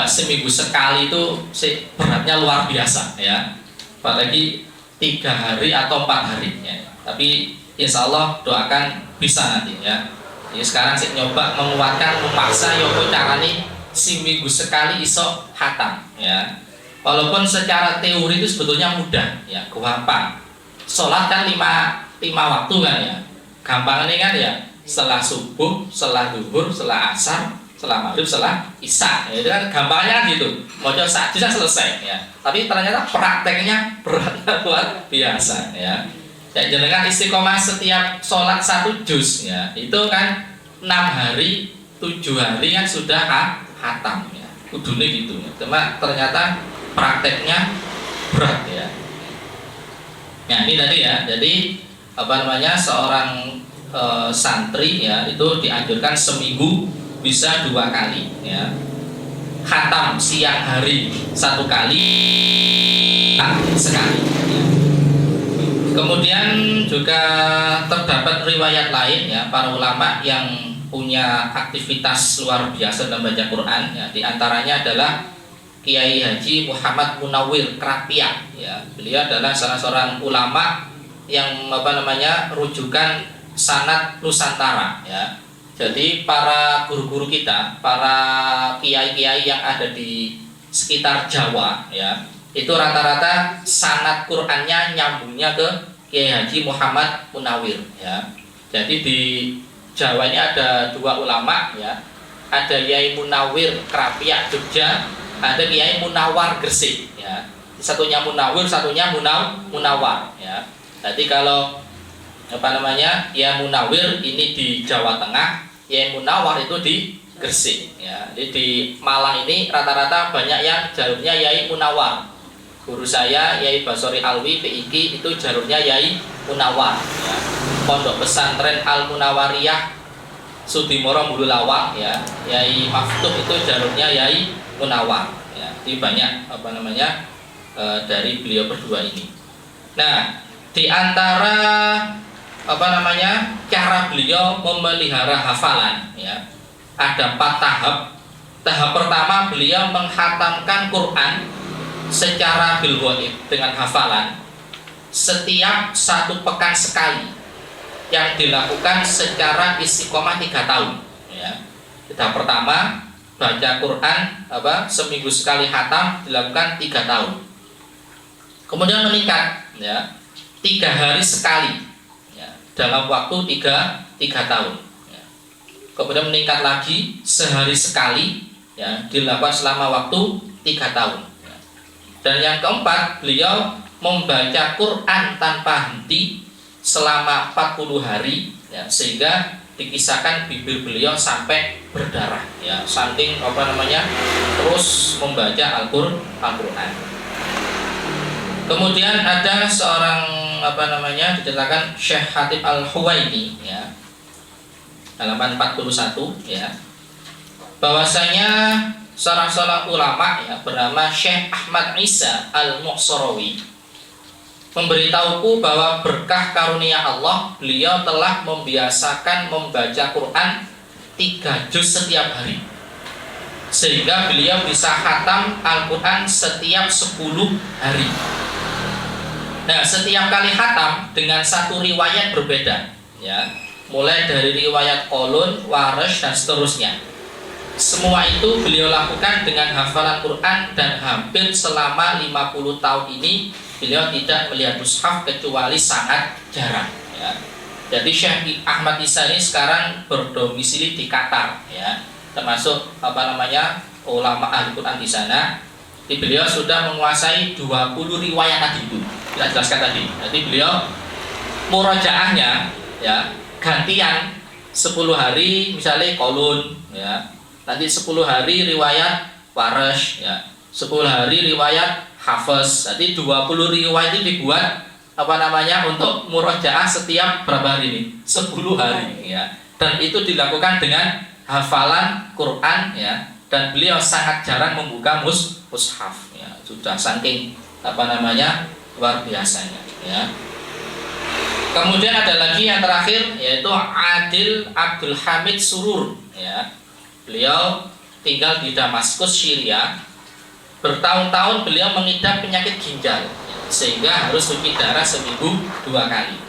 seminggu sekali itu beratnya luar biasa ya, apalagi 3 hari atau 4 hari ya. Tapi insya Allah doakan bisa nanti ya. Jadi sekarang saya nyoba menguatkan, memaksa yoko caranya seminggu sekali iso khatam ya. Walaupun secara teori itu sebetulnya mudah ya, gampang. Sholat kan lima waktu kan ya. Gampang ini kan ya, setelah subuh, setelah zuhur, setelah asar, setelah maghrib, setelah isya. Ya, itu kan gampangnya kan gitu. Mau saat bisa selesai ya. Tapi ternyata prakteknya berat luar biasa ya. Ya jenengan istiqomah setiap sholat 1 juz ya. Itu kan 6 hari, 7 hari kan sudah khatam ya. Kudune gitu ya. Cuma ternyata prakteknya berat ya. Nah ini tadi ya, jadi seorang santri ya itu dianjurkan seminggu bisa 2 kali ya. Khatam siang hari 1 kali, sekali ya. Kemudian juga terdapat riwayat lain ya, para ulama yang punya aktivitas luar biasa dalam baca Quran ya. Di antaranya adalah Kiai Haji Muhammad Munawir Krapia ya. Beliau adalah salah seorang ulama yang rujukan sanad Nusantara ya. Jadi para guru-guru kita, para kiai-kiai yang ada di sekitar Jawa ya, itu rata-rata sanad Qur'annya nyambungnya ke Kiai Haji Muhammad Munawir ya. Jadi di Jawa ini ada 2 ulama ya. Ada Kiai Munawir Krapia Jogja, ada Kiai Munawar Gresik ya. Satunya Munawir, satunya Munawar ya. Jadi kalau ya Munawir ini di Jawa Tengah, Kiai Munawar itu di Gresik ya. Jadi di Malang ini rata-rata banyak yang jalurnya Yai Munawar. Guru saya Yai Basori Alwi PIK itu jalurnya Yai Munawar ya. Pondok pesantren Al Munawariyah Sudimoro Bululawak ya, Yai Maftuh itu jalurnya Yai Munawar ya. Jadi banyak dari beliau berdua ini. Nah, di antara cara beliau memelihara hafalan ya, ada 4 tahap. Tahap pertama beliau menghatamkan Quran secara bil ghaib dengan hafalan setiap 1 pekan sekali, yang dilakukan secara istiqomah 3 tahun ya. Tahap pertama baca Quran seminggu sekali khatam dilakukan 3 tahun. Kemudian meningkat ya, 3 hari sekali ya, dalam waktu 3 tahun ya. Kemudian meningkat lagi sehari sekali ya, dilakukan selama waktu 3 tahun ya. Dan yang keempat, beliau membaca Quran tanpa henti selama 40 hari ya, sehingga dikisahkan bibir beliau sampai berdarah ya, saking terus membaca Al-Quran. Kemudian ada seorang diceritakan Syekh Khatib Al-Huwaini ya, halaman 41 ya, bahwasanya seorang ulama ya bernama Syekh Ahmad Isa Al-Muqsarawi memberitahuku bahwa berkah karunia Allah, beliau telah membiasakan membaca Quran 3 juz setiap hari, sehingga beliau bisa khatam Al-Quran setiap 10 hari. Nah, setiap kali khatam dengan 1 riwayat berbeda ya, mulai dari riwayat Qalun, Warash dan seterusnya. Semua itu beliau lakukan dengan hafalan Quran, dan hampir selama 50 tahun ini beliau tidak melihat mushaf kecuali sangat jarang ya. Jadi Syekh Ahmad Isa ini sekarang berdomisili di Qatar ya, termasuk ulama ahli Quran di sana. Beliau sudah menguasai 20 riwayat tadi itu kita jelaskan tadi. Jadi beliau murajaahnya ya gantian 10 hari misalnya Qalun ya, nanti 10 hari riwayat Warash ya, 10 hari riwayat Hafiz. Jadi 20 riwayat itu dibuat untuk murajaah setiap berapa hari ini? 10 hari ya. Dan itu dilakukan dengan hafalan Quran ya, dan beliau sangat jarang membuka mushaf ya. Sudah saking luar biasanya ya. Kemudian ada lagi yang terakhir, yaitu Adil Abdul Hamid Surur ya. Beliau tinggal di Damaskus, Syria. Bertahun-tahun beliau mengidap penyakit ginjal ya, sehingga harus cuci darah seminggu 2 kali.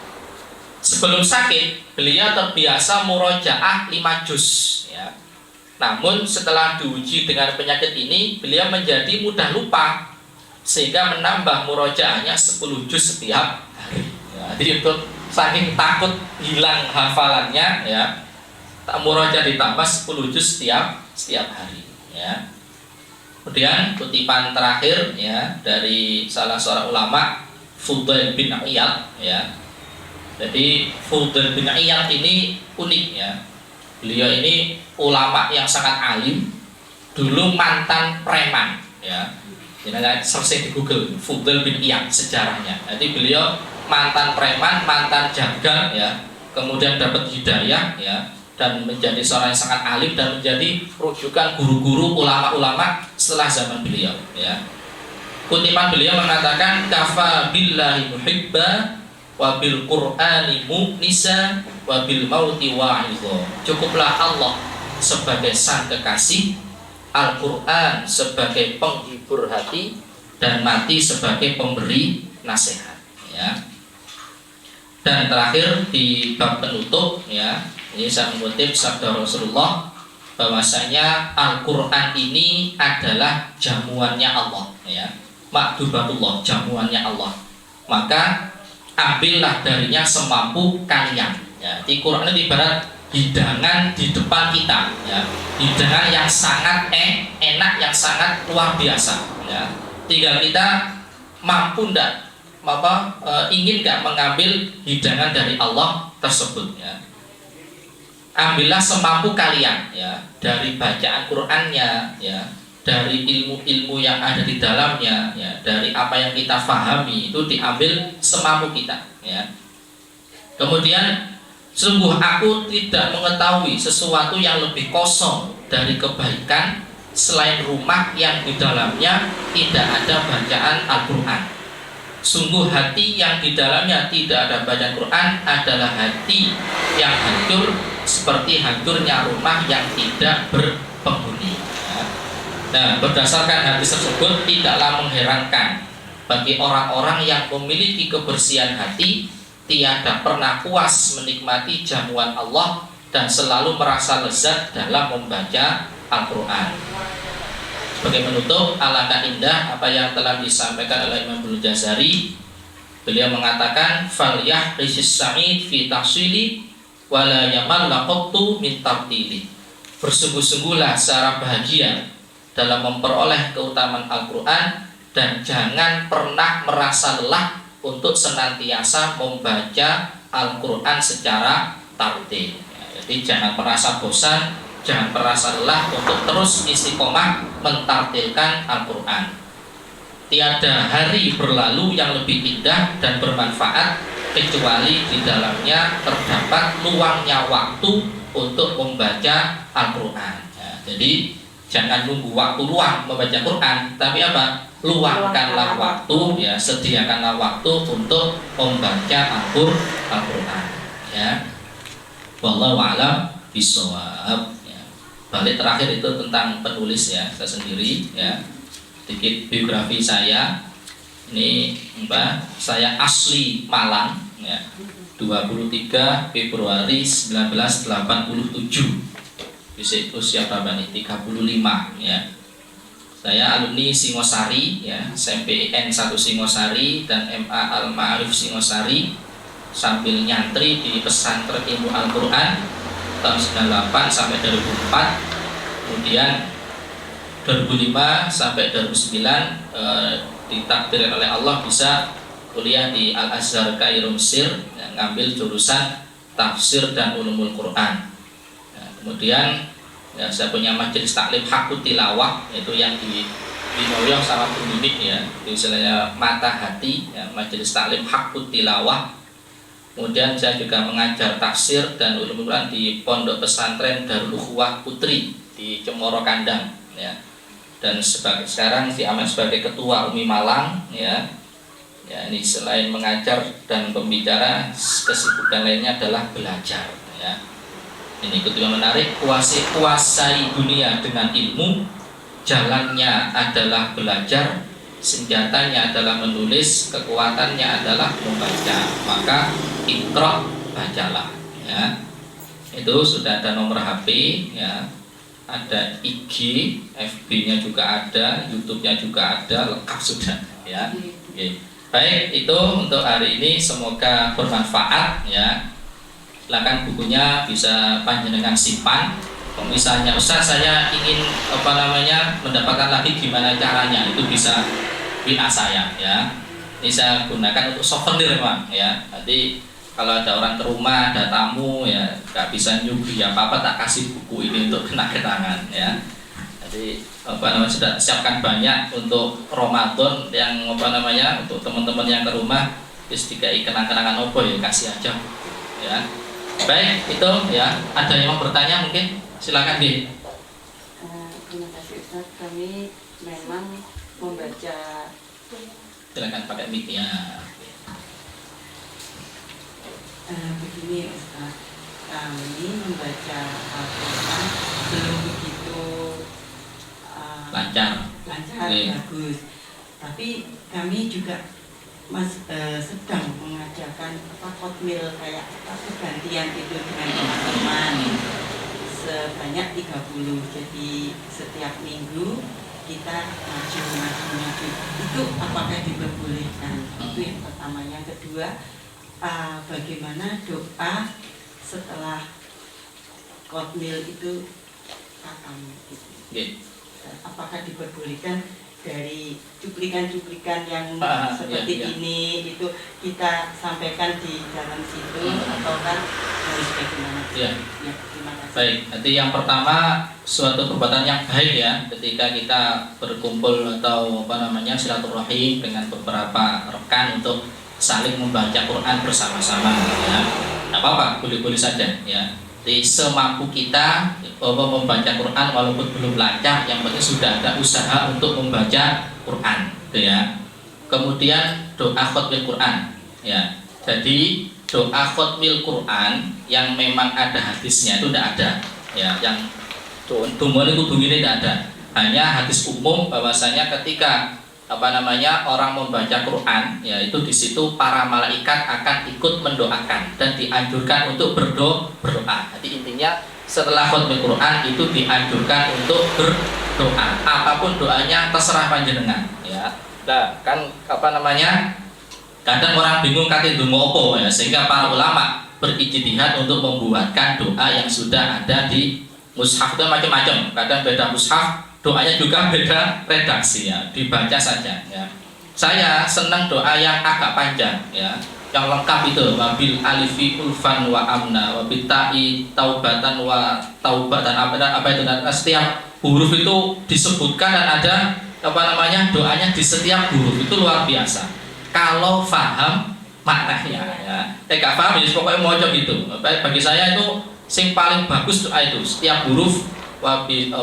Sebelum sakit, beliau terbiasa murojaah 5 juz ya. Namun setelah diuji dengan penyakit ini, beliau menjadi mudah lupa sehingga menambah murojaahnya 10 juz setiap hari. Ya, jadi untuk saking takut hilang hafalannya, ya, murojaah ditambah 10 juz setiap hari. Ya. Kemudian kutipan terakhir, ya, dari salah seorang ulama, Fudail bin Iyad, ya. Jadi Fudail bin Iyad ini unik, ya. Beliau ini ulama yang sangat alim, dulu mantan preman, ya. Jadi searching di Google Fudail bin Iyad sejarahnya. Jadi beliau mantan preman, mantan jagal, ya. Kemudian dapat hidayah, ya, dan menjadi seorang yang sangat alim dan menjadi rujukan guru-guru ulama-ulama setelah zaman beliau, ya. Kutipan beliau mengatakan kafa billahi muhibba wa bil qur'ani mu'nisa wa bil mauti wa'idha. Cukuplah Allah sebagai sang kekasih, Al-Qur'an sebagai penghibur hati, dan mati sebagai pemberi nasihat, ya. Dan terakhir di bab penutup, ya, ini saya mengutip sabda Rasulullah bahwasanya Al-Qur'an ini adalah jamuannya Allah, ya. Makdubatullah, jamuannya Allah. Maka ambillah darinya semampu kalian, ya. Di Quran itu ibarat hidangan di depan kita, ya. Hidangan yang sangat enak, yang sangat luar biasa, ya. Tinggal kita mampu ndak, ingin nggak mengambil hidangan dari Allah tersebut, ya. Ambillah semampu kalian, ya, dari bacaan Qur'annya, ya, dari ilmu-ilmu yang ada di dalamnya, ya, dari apa yang kita fahami itu diambil semampu kita, ya. Kemudian sungguh aku tidak mengetahui sesuatu yang lebih kosong dari kebaikan selain rumah yang di dalamnya tidak ada bacaan Al-Qur'an. Sungguh hati yang di dalamnya tidak ada bacaan Quran adalah hati yang hancur seperti hancurnya rumah yang tidak berpenghuni. Nah, berdasarkan hadis tersebut, tidaklah mengherankan bagi orang-orang yang memiliki kebersihan hati tiada pernah puas menikmati jamuan Allah dan selalu merasa lezat dalam membaca Al-Quran. Sebagai penutup, alangkah indah apa yang telah disampaikan oleh Imam Ibnu Jazari. Beliau mengatakan, "Falyah risis sa'id fi tahsili wa la yamal laqattu min tartili." Bersungguh-sungguhlah secara bahagia dalam memperoleh keutamaan Al-Quran dan jangan pernah merasa lelah untuk senantiasa membaca Al-Quran secara tartil. Jadi jangan merasa bosan, jangan merasa lelah untuk terus istiqomah mentartilkan Al-Quran. Tiada hari berlalu yang lebih indah dan bermanfaat kecuali di dalamnya terdapat luangnya waktu untuk membaca Al-Quran. Ya, jadi jangan nunggu waktu luang membaca Quran, tapi apa? Luangkanlah waktu, ya, sediakanlah waktu untuk membaca Al-Quran. Ya, wallahu a'lam bishawab. Ya. Balik terakhir itu tentang penulis, ya, saya sendiri, ya. Sedikit biografi saya. Ini saya asli Malang, ya. 23 Februari 1987. Bisa usia berapa nih? 35, ya. Saya alumni Singosari, ya, SMPN 1 Singosari dan MA Al-Ma'arif Singosari, sambil nyantri di pesantren Ilmu Al-Quran tahun 98 sampai 2004. Kemudian 2005 sampai 2009 ditakdirkan oleh Allah bisa kuliah di Al-Azhar Kairo Mesir, yang ngambil jurusan tafsir dan ulumul Quran. Kemudian, ya, saya punya majelis taklim Hakut Tilawah, yaitu yang di New York sama Bu Mimik, ya, di istilahnya mata hati, ya, majelis taklim Hakut Tilawah. Kemudian saya juga mengajar tafsir dan ulumul Quran di Pondok Pesantren Darul Ukhuwah Putri di Cemoro Kandang, ya. Dan sekarang diamanat sebagai ketua UMI Malang, ya. Ya, ini selain mengajar dan pembicara, kesibukan lainnya adalah belajar, ya. Ini kedua menarik, kuasai dunia dengan ilmu, jalannya adalah belajar, senjatanya adalah menulis, kekuatannya adalah membaca. Maka iqra, bacalah, ya. Itu sudah ada nomor HP, ya. ada IG, FB-nya juga ada, YouTube-nya juga ada, lengkap sudah ya. Oke. Baik, itu untuk hari ini semoga bermanfaat ya. Silakan bukunya bisa panjenengan simpan. Kalau misalnya Ustaz saya ingin mendapatkan lagi gimana caranya, itu bisa WA saya ya. Ini saya gunakan untuk souvenir Pak ya. Nanti kalau ada orang ke rumah, ada tamu ya, nggak bisa nyuguh ya apa tak kasih buku ini untuk kenang-kenangan ya. Jadi sudah siapkan banyak untuk Ramadan yang untuk teman-teman yang ke rumah, terus dikai kenang-kenangan opo ya kasih aja ya. Baik, itu ya. Ada yang mau bertanya mungkin? Silakan Di. Terima kasih Ustaz, kami memang membaca. Silakan pakai mic ya. Begini Ustaz, kami membaca Al-Quran belum begitu Lancar. bagus. Tapi kami juga sedang mengajarkan khotmil kayak pergantian itu dengan teman-teman sebanyak 30. Jadi setiap minggu kita maju. Itu apakah diperbolehkan? Itu yang pertama. Yang kedua, bagaimana doa setelah khotmil itu gitu. Apakah diperbolehkan dari cuplikan-cuplikan yang seperti ini itu kita sampaikan di dalam situ ataukah harus bagaimana? Ya, terima kasih. Baik, nanti yang pertama suatu perbuatan yang baik ya ketika kita berkumpul atau silaturahim dengan beberapa rekan untuk saling membaca Quran bersama-sama ya. Tidak apa-apa, boleh-boleh saja ya. Jadi semampu kita membaca Quran walaupun belum lancar, yang penting sudah ada usaha untuk membaca Quran gitu ya. Kemudian doa khotmil Quran ya. Jadi doa khotmil Quran yang memang ada hadisnya itu tidak ada ya. Yang tunggu ini tidak ada. Hanya hadis umum bahwasanya ketika orang membaca Quran ya, itu di situ para malaikat akan ikut mendoakan dan dianjurkan untuk berdoa. Jadi intinya setelah khotmil Quran itu dianjurkan untuk berdoa. Apapun doanya terserah panjenengan ya. Nah, kan kadang orang bingung kate ndonga apa ya, sehingga para ulama berijtihad untuk membuatkan doa yang sudah ada di mushaf. Itu macam-macam. Kadang beda mushaf, doanya juga beda redaksi ya, dibaca saja ya. Saya senang doa yang agak panjang ya, yang lengkap itu wabil alifi ulfan wa amna wabitai taubatan wa taubatan apa itu, dan setiap huruf itu disebutkan dan ada doanya di setiap huruf. Itu luar biasa kalau paham maknanya ya. Gak paham ya pokoknya mau gitu. Bagi saya itu sing paling bagus doa itu setiap huruf wabil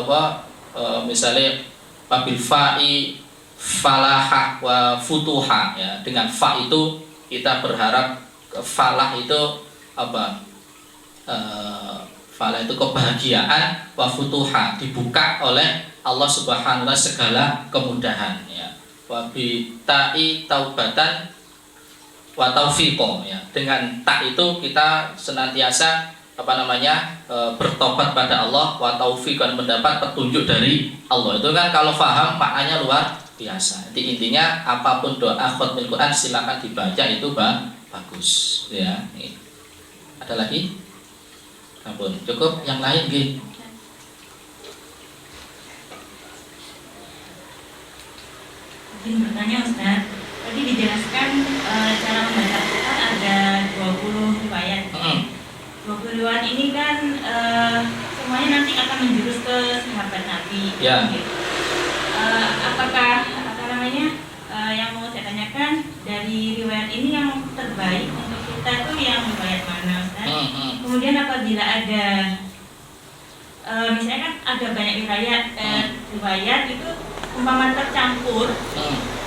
misalnya wabil fa'i falah wa futuha ya. Dengan fa itu kita berharap falah itu falah itu kebahagiaan, wa futuha dibuka oleh Allah Subhanahu wa taala segala kemudahan ya. Wa bi ta'i taubatan wa taufiqo ya. Dengan tak itu kita senantiasa bertobat pada Allah, wa taufiq, dan mendapat petunjuk dari Allah. Itu kan kalau paham maknanya luar biasa. Jadi intinya apapun doa khotmil Quran silakan dibaca, itu bagus ya. Ada lagi? Ampun, cukup. Yang lain gitu. Izin bertanya Ustaz, tadi dijelaskan cara membaca Quran ada 20 riwayat. 20 riwayat ini kan semuanya nanti akan menjurus ke sahabat Nabi. Ya. Apakah yang mau saya tanyakan, dari riwayat ini yang terbaik untuk kita tuh yang riwayat mana Ustaz? Kemudian apabila ada misalnya kan ada banyak riwayat itu umpama tercampur,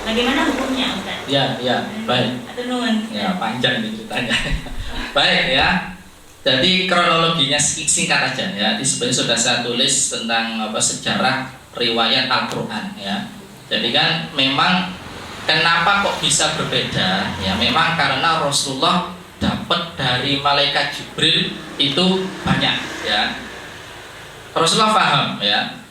bagaimana hukumnya Ustaz? Ya, baik. Atau nuwun. Ya, panjang ini ceritanya. Baik ya. Jadi kronologinya singkat aja ya. Di sebenarnya sudah saya tulis tentang sejarah riwayat Al-Qur'an ya. Jadi kan memang kenapa kok bisa berbeda ya? Memang karena Rasulullah dapat dari malaikat Jibril itu banyak ya. Rasulullah paham ya.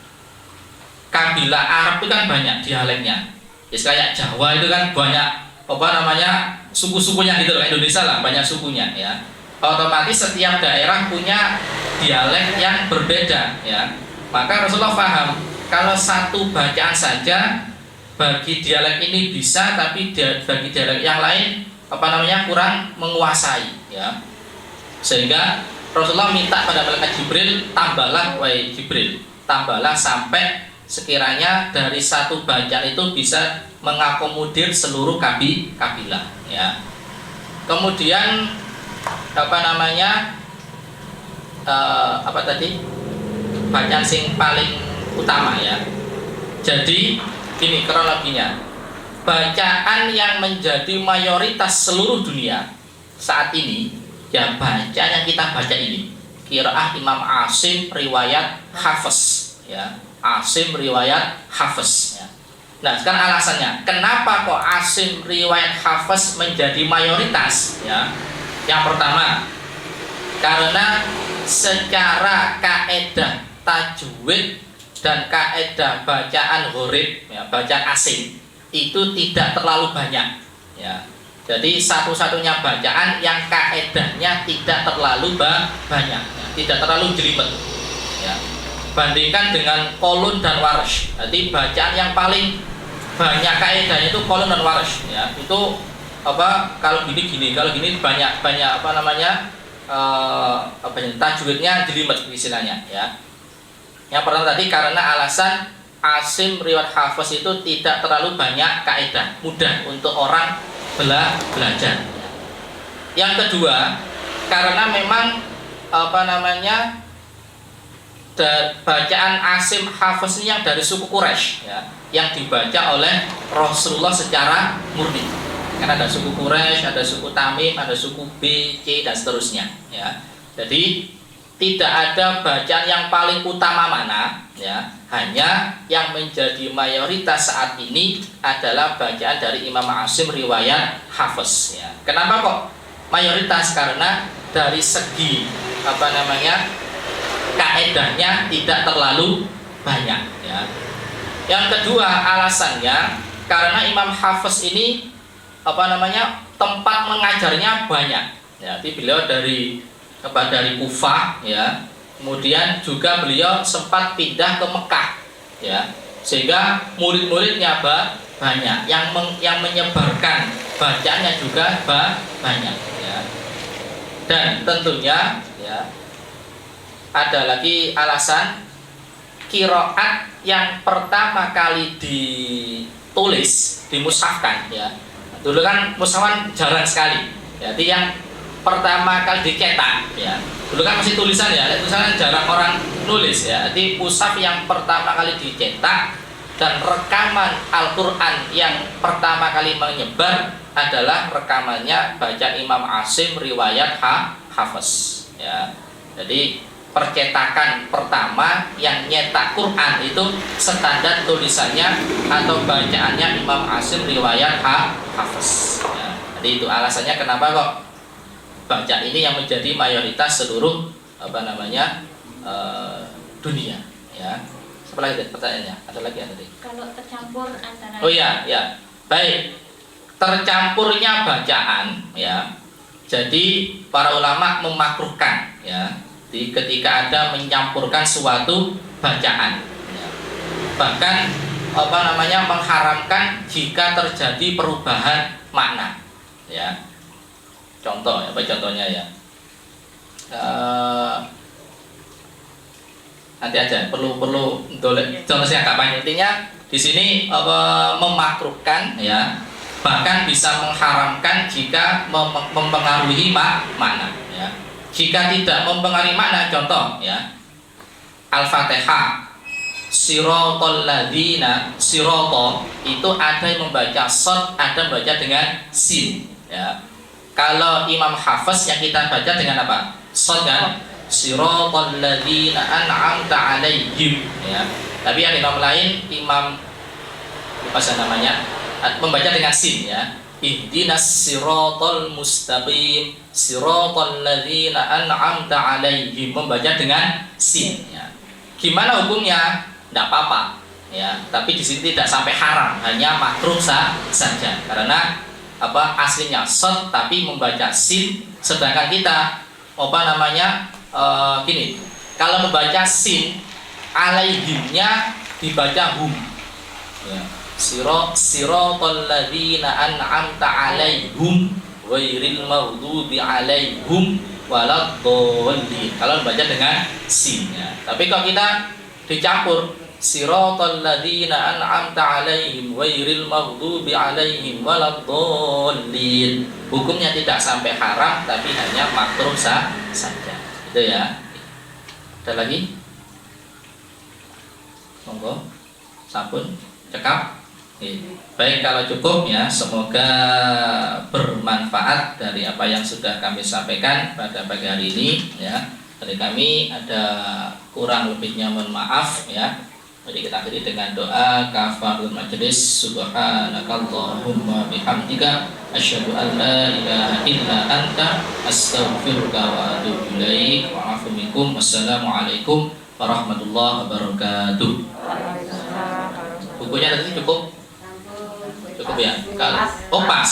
Kabilah Arab itu kan banyak dialeknya. Ya, kayak Jawa itu kan banyak suku-sukunya gitu, kayak Indonesia lah banyak sukunya ya. Otomatis setiap daerah punya dialek yang berbeda ya. Maka Rasulullah paham kalau satu bacaan saja bagi dialek ini bisa, tapi bagi dialek yang lain kurang menguasai ya. Sehingga Rasulullah minta pada malaikat Jibril, tambahlah wahai Jibril, tambahlah sampai sekiranya dari satu bacaan itu bisa mengakomodir seluruh kabilah ya. Kemudian bacaan sing paling utama ya. Jadi ini kronologinya, bacaan yang menjadi mayoritas seluruh dunia saat ini ya bacaan yang kita baca ini, qiraah Imam Asim riwayat Hafiz ya. Asim riwayat Hafiz ya. Nah, sekarang alasannya kenapa kok Asim riwayat Hafiz menjadi mayoritas ya. Yang pertama, karena secara kaedah tajwid dan kaedah bacaan gharib ya, bacaan asing itu tidak terlalu banyak ya. Jadi satu-satunya bacaan yang kaedahnya tidak terlalu banyak ya, tidak terlalu jelimet ya. Bandingkan dengan Qalun dan Warsh. Jadi bacaan yang paling banyak kaedahnya itu Qalun dan Warsh ya. Itu kalau gini, kalau gini banyak tajwidnya jelimet istilahnya ya. Yang pertama tadi karena alasan Asim riwayat Hafiz itu tidak terlalu banyak kaedah, mudah untuk orang belajar. Yang kedua, karena memang bacaan Asim Hafiz ini yang dari suku Quraisy ya, yang dibaca oleh Rasulullah secara murni. Karena ada suku Quraisy, ada suku Tamim, ada suku B, C dan seterusnya ya. Jadi tidak ada bacaan yang paling utama mana ya, hanya yang menjadi mayoritas saat ini adalah bacaan dari Imam Asim riwayat Hafiz ya. Kenapa kok mayoritas? Karena dari segi kaedahnya tidak terlalu banyak ya. Yang kedua alasannya karena Imam Hafiz ini tempat mengajarnya banyak ya. Jadi beliau dari Kufah ya. Kemudian juga beliau sempat pindah ke Mekah ya. Sehingga murid-muridnya banyak, yang menyebarkan bacaannya juga banyak ya. Dan tentunya ya ada lagi alasan qiraat yang pertama kali ditulis, dimushafkan ya. Dulu kan mushafan jarang sekali. Jadi yang pertama kali dicetak ya. Dulu kan masih tulisan ya, tulisan jarang orang nulis ya. Jadi mushaf yang pertama kali dicetak dan rekaman Al-Qur'an yang pertama kali menyebar adalah rekamannya bacaan Imam Asim riwayat Hafiz ya. Jadi percetakan pertama yang nyetak Quran itu standar tulisannya atau bacaannya Imam Asim riwayat Hafiz ya. Jadi itu alasannya kenapa kok bacaan ini yang menjadi mayoritas seluruh dunia ya. Apa lagi pertanyaannya? Ada lagi tadi? Kalau tercampur antara Oh iya ya. Baik. Tercampurnya bacaan ya. Jadi para ulama memakruhkan ya. Jadi ketika ada mencampurkan suatu bacaan ya. Bahkan mengharamkan jika terjadi perubahan makna ya. Contoh apa contohnya ya? Nanti aja perlu contohnya agak panjang. Intinya di sini memakruhkan ya, bahkan bisa mengharamkan jika mempengaruhi makna ya. Jika tidak mempengaruhi makna, contoh ya, Al-Fatihah Siratal ladzina, sirata itu ada yang membaca shad, ada yang membaca dengan sin ya. Kalau Imam Hafiz yang kita baca dengan apa? Shad kan? Siratal ladzina an'amta 'alaihim ya. Tapi yang imam lain, imam lupa namanya, membaca dengan sin ya. Ihdinas siratal mustaqim, siratal ladzina an'amta 'alaihim, membaca dengan sin ya. Gimana hukumnya? Tidak apa-apa, ya. Tapi di sini tidak sampai haram, hanya makruh saja. Karena apa? Aslinya sod tapi membaca sin, sedangkan kita gini. Kalau membaca sin, alaihimnya dibaca hum. Ya. Siratal ladzina an'amta alaihim ghairil maghdubi alaihim waladdallin. Kalau membaca dengan sinnya. Tapi kalau kita dicampur siratal ladzina an'amta alaihim ghairil maghdubi alaihim waladdallin, hukumnya tidak sampai haram tapi hanya makruh saja. Itu ya. Ada lagi? Monggo. Sampun cekap. Baik, kalau cukup ya, semoga bermanfaat dari apa yang sudah kami sampaikan pada pagi hari ini ya. Dari kami ada kurang lebihnya mohon maaf ya. Jadi kita akhiri dengan doa kafaratul majelis. Subhanakallahumma bihamdika asyhadu an la ilaha illa anta astaghfiruka wa atubu ilaik. Wa afu minkum. Wassalamualaikum warahmatullahi wabarakatuh. Bukunya tadi cukup? Cukup ya? Kalau pas.